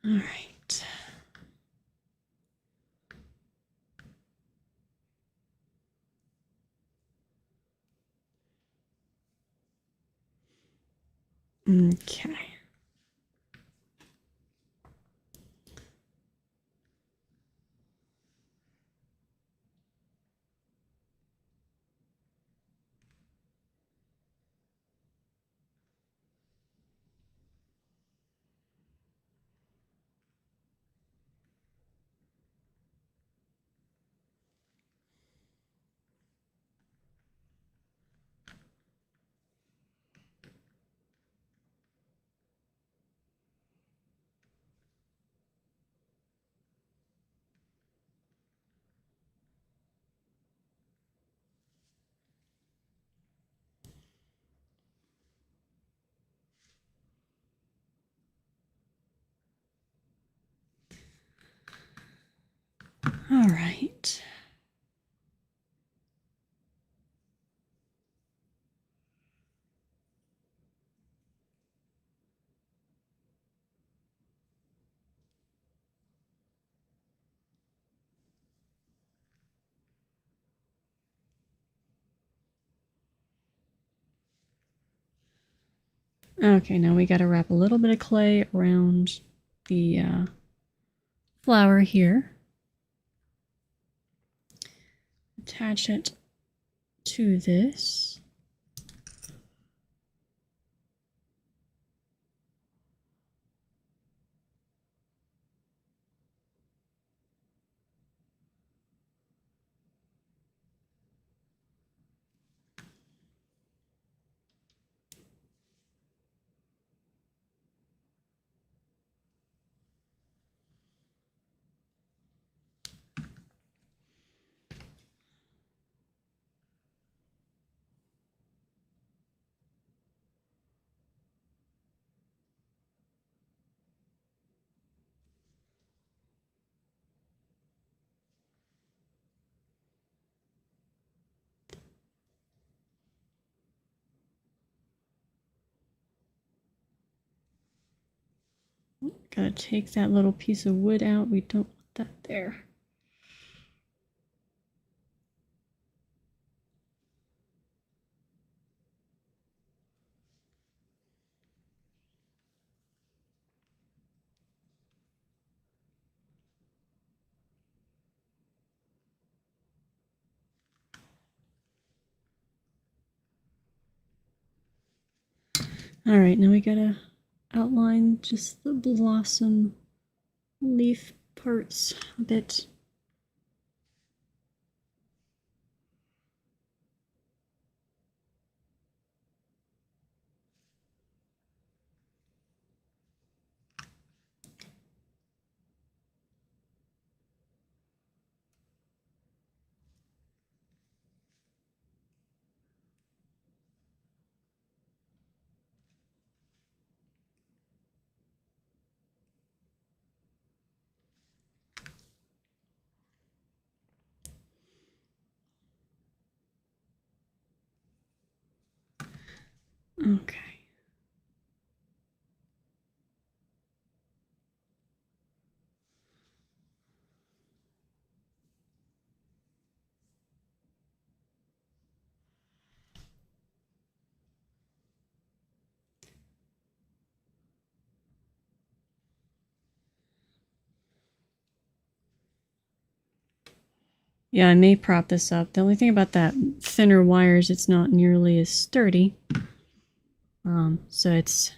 All right. Okay. All right. Okay, now we got to wrap a little bit of clay around the flower here. Attach it to this. Gotta take that little piece of wood out. We don't want that there. All right, now we gotta outline just the blossom leaf parts a bit. Okay. Yeah, I may prop this up. The only thing about that thinner wire is it's not nearly as sturdy. So it's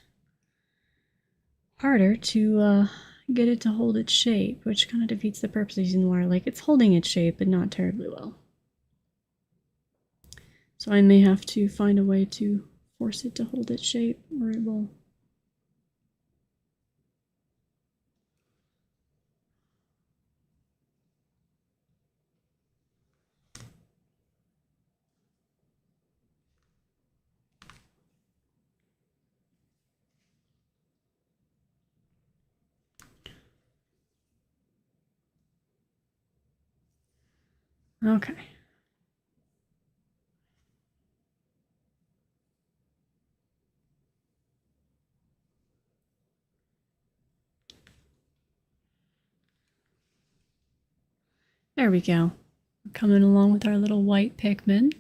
harder to get it to hold its shape, which kind of defeats the purpose of using wire. Like, it's holding its shape, but not terribly well. So I may have to find a way to force it to hold its shape, or it will. Okay. There we go. We're coming along with our little white Pikmin.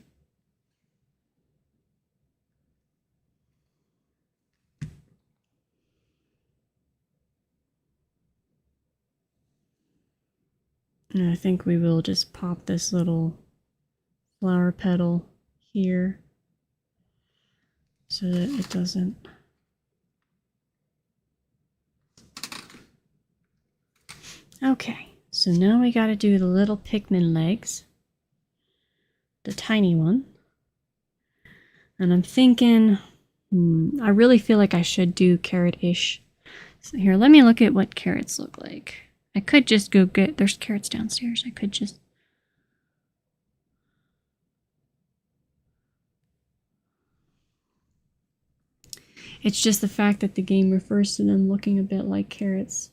And I think we will just pop this little flower petal here so that it doesn't. Okay, so now we got to do the little Pikmin legs, the tiny one. And I'm thinking, I really feel like I should do carrot-ish. So here, let me look at what carrots look like. I could just go get, there's carrots downstairs. I could just. It's just the fact that the game refers to them looking a bit like carrots.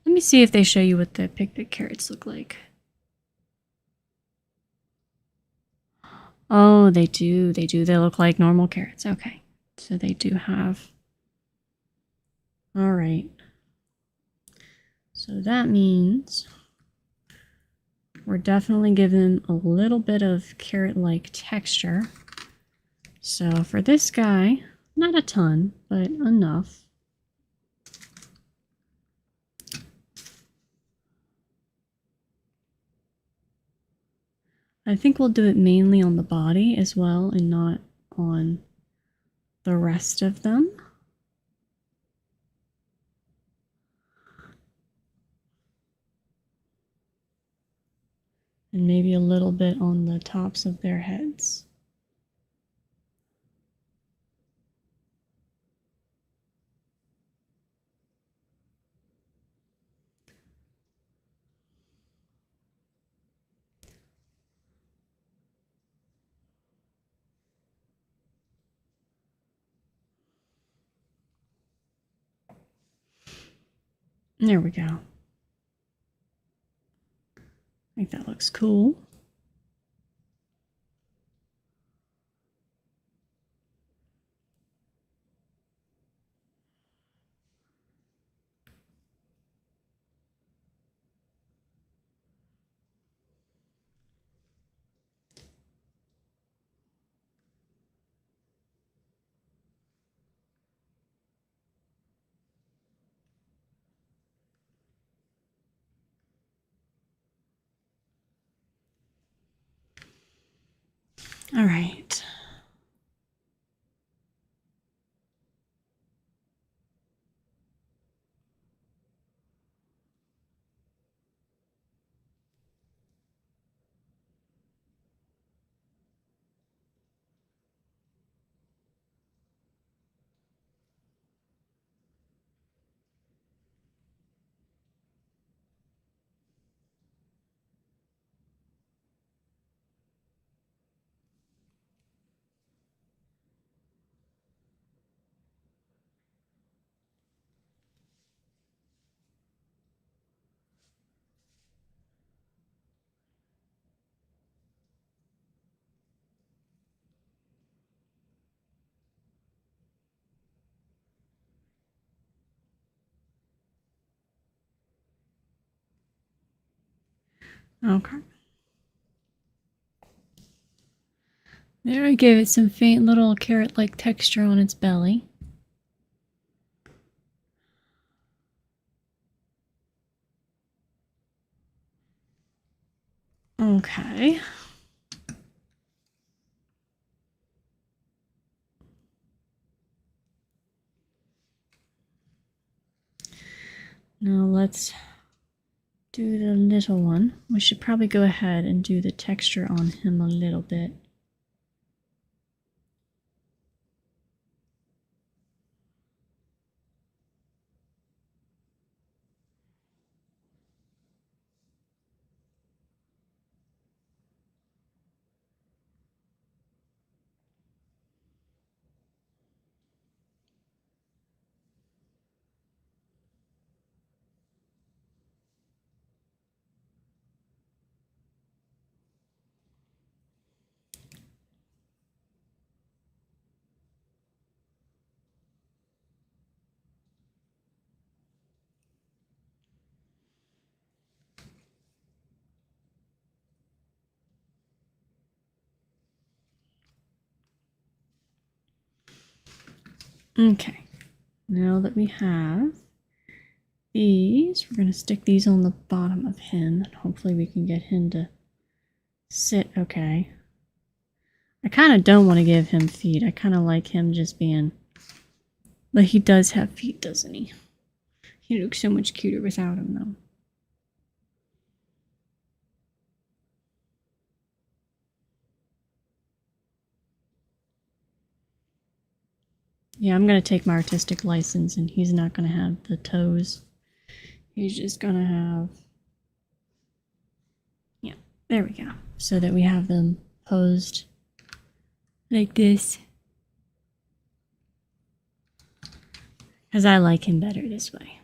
Let me see if they show you what the picnic carrots look like. Oh, they do. They do. They look like normal carrots. Okay. So they do have. All right. So that means we're definitely giving them a little bit of carrot-like texture. So for this guy, not a ton, but enough. I think we'll do it mainly on the body as well and not on the rest of them. And maybe a little bit on the tops of their heads. There we go. I think that looks cool. All right. Okay. There, I gave it some faint little carrot-like texture on its belly. Okay. Now let's do the little one. We should probably go ahead and do the texture on him a little bit. Okay. Now that we have these, we're going to stick these on the bottom of him, and hopefully we can get him to sit okay. I kind of don't want to give him feet. I kind of like him just being... But he does have feet, doesn't he? He looks so much cuter without them, though. Yeah, I'm going to take my artistic license, and he's not going to have the toes. He's just going to have... Yeah, there we go. So that we have them posed like this. Because I like him better this way.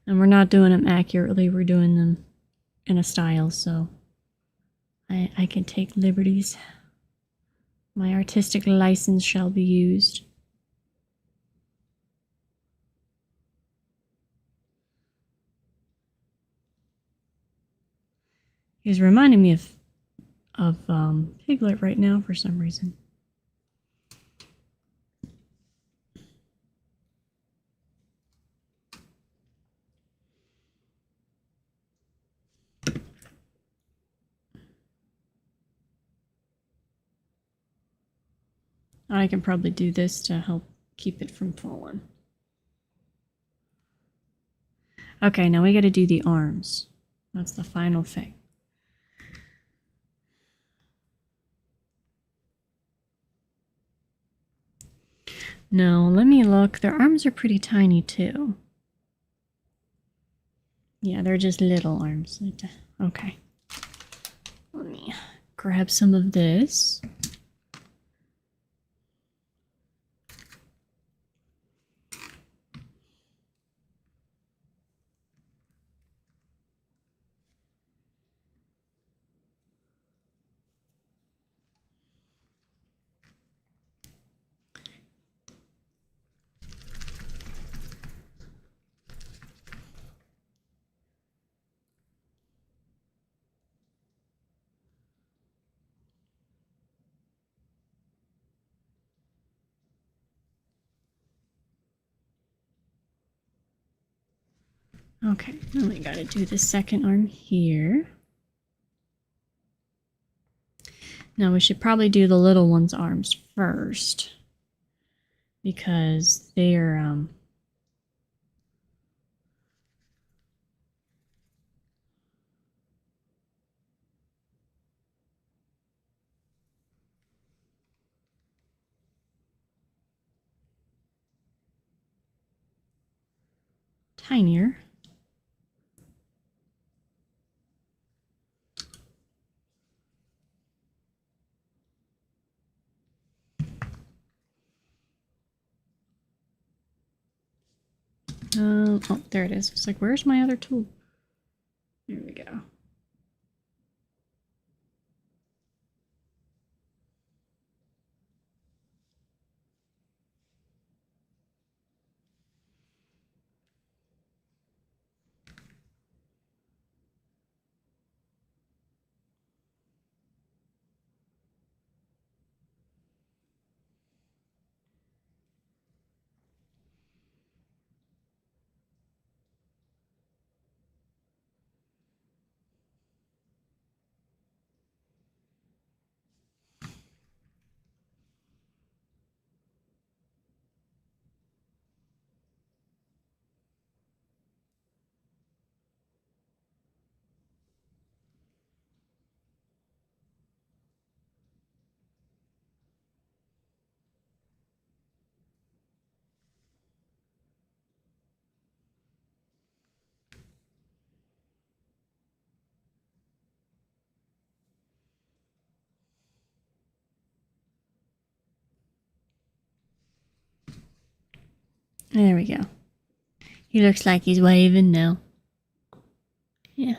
And we're not doing them accurately, we're doing them in a style, so I can take liberties. My artistic license shall be used. He's reminding me of Piglet right now for some reason. I can probably do this to help keep it from falling. Okay, now we got to do the arms. That's the final thing. No, let me look. Their arms are pretty tiny too. Yeah, they're just little arms. Okay. Let me grab some of this. Okay, now we gotta do the second arm here. Now we should probably do the little one's arms first, because they're tinier. Oh, there it is. It's like, where's my other tool? There we go. There we go. He looks like he's waving now. Yeah.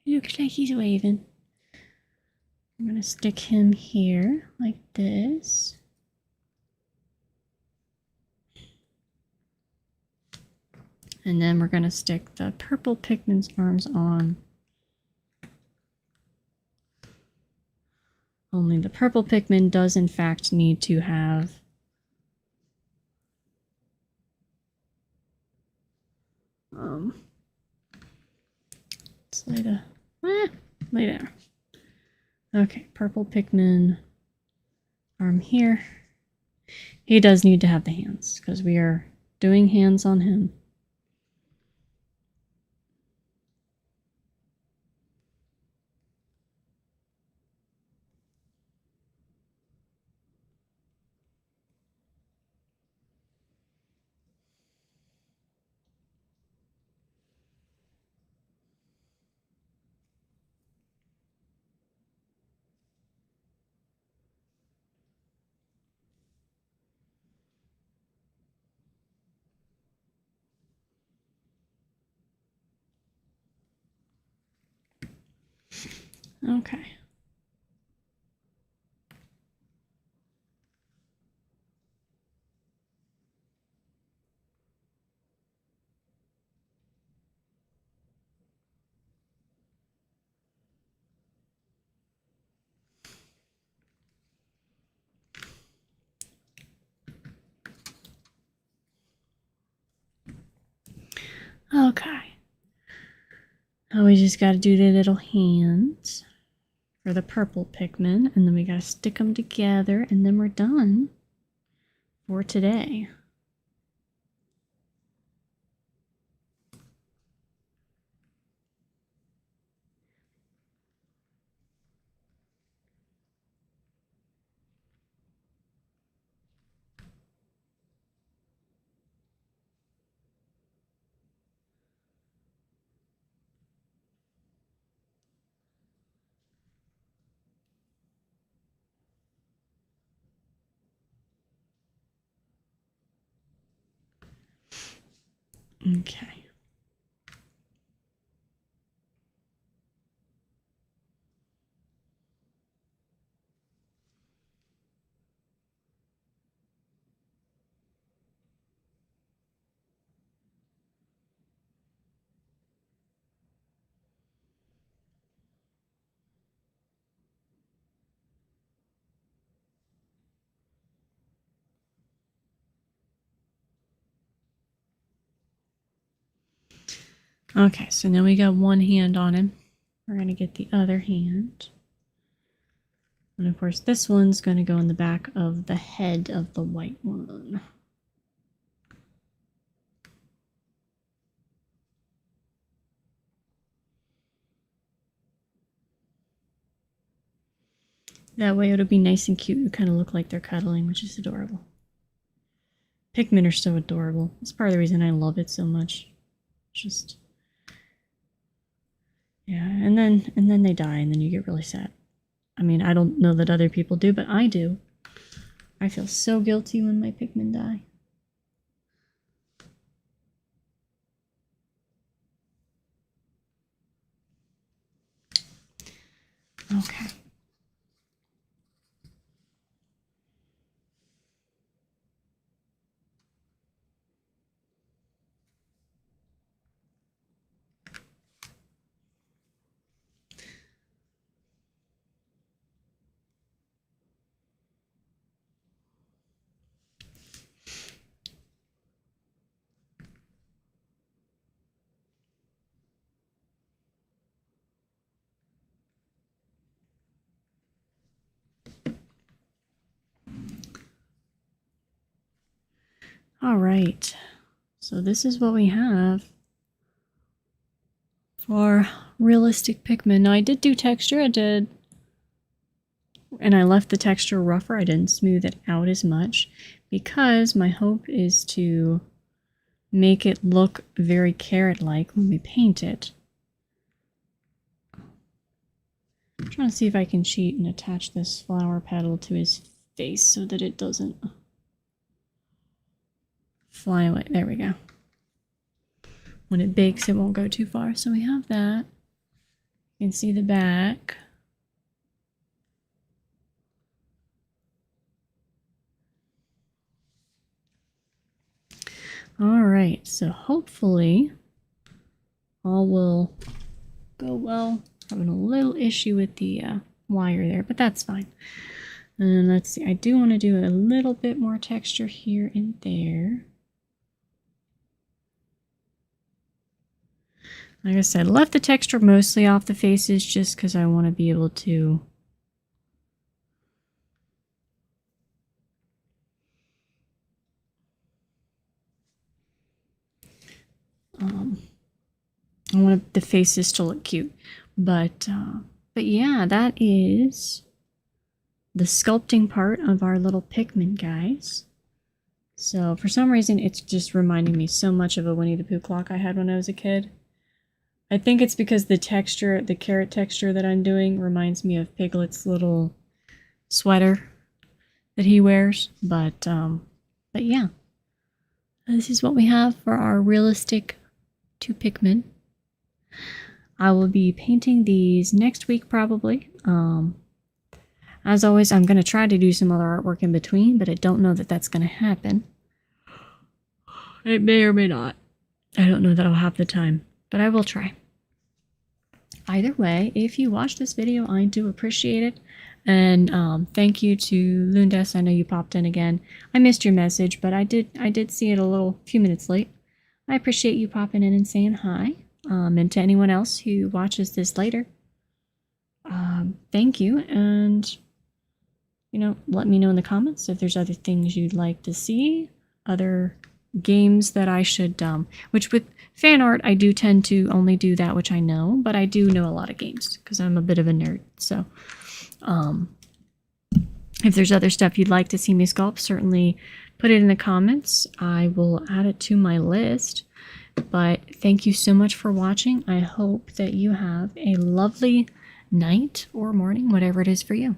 He looks like he's waving. I'm going to stick him here like this. And then we're going to stick the purple Pikmin's arms on. Only the purple Pikmin does in fact need to have let's lay there. Okay, purple Pikmin arm here. He does need to have the hands because we are doing hands on him. Okay. Okay. Now we just got to do the little hands for the purple Pikmin, and then we got to stick them together, and then we're done for today. Okay. Okay, so now we got one hand on him. We're going to get the other hand. And of course, this one's going to go in the back of the head of the white one. That way it'll be nice and cute. It'll kind of look like they're cuddling, which is adorable. Pikmin are so adorable. That's part of the reason I love it so much. Just... yeah, and then they die, and then you get really sad. I mean, I don't know that other people do, but I do. I feel so guilty when my Pikmin die. Okay. All right. So this is what we have for realistic Pikmin. Now I did do texture. And I left the texture rougher. I didn't smooth it out as much because my hope is to make it look very carrot-like when we paint it. I'm trying to see if I can cheat and attach this flower petal to his face so that it doesn't fly away. There we go. When it bakes, it won't go too far. So we have that. You can see the back. All right, so hopefully all will go well. Having a little issue with the wire there, but that's fine. And let's see, I do want to do a little bit more texture here and there. Like I said, left the texture mostly off the faces just because I want to be able to I want the faces to look cute. But yeah, that is the sculpting part of our little Pikmin guys. So for some reason, it's just reminding me so much of a Winnie the Pooh clock I had when I was a kid. I think it's because the texture, the carrot texture that I'm doing reminds me of Piglet's little sweater that he wears. But yeah, this is what we have for our realistic 2 Pikmin. I will be painting these next week probably. As always, I'm going to try to do some other artwork in between, but I don't know that that's going to happen. It may or may not. I don't know that I'll have the time, but I will try. Either way, if you watch this video, I do appreciate it. And thank you to Lundes. I know you popped in again. I missed your message, but I did see it a few minutes late. I appreciate you popping in and saying hi. And to anyone else who watches this later, thank you. And, you know, let me know in the comments if there's other things you'd like to see, other games that I should, which with fan art, I do tend to only do that which I know, but I do know a lot of games because I'm a bit of a nerd. So, if there's other stuff you'd like to see me sculpt, certainly put it in the comments. I will add it to my list. But thank you so much for watching. I hope that you have a lovely night or morning, whatever it is for you.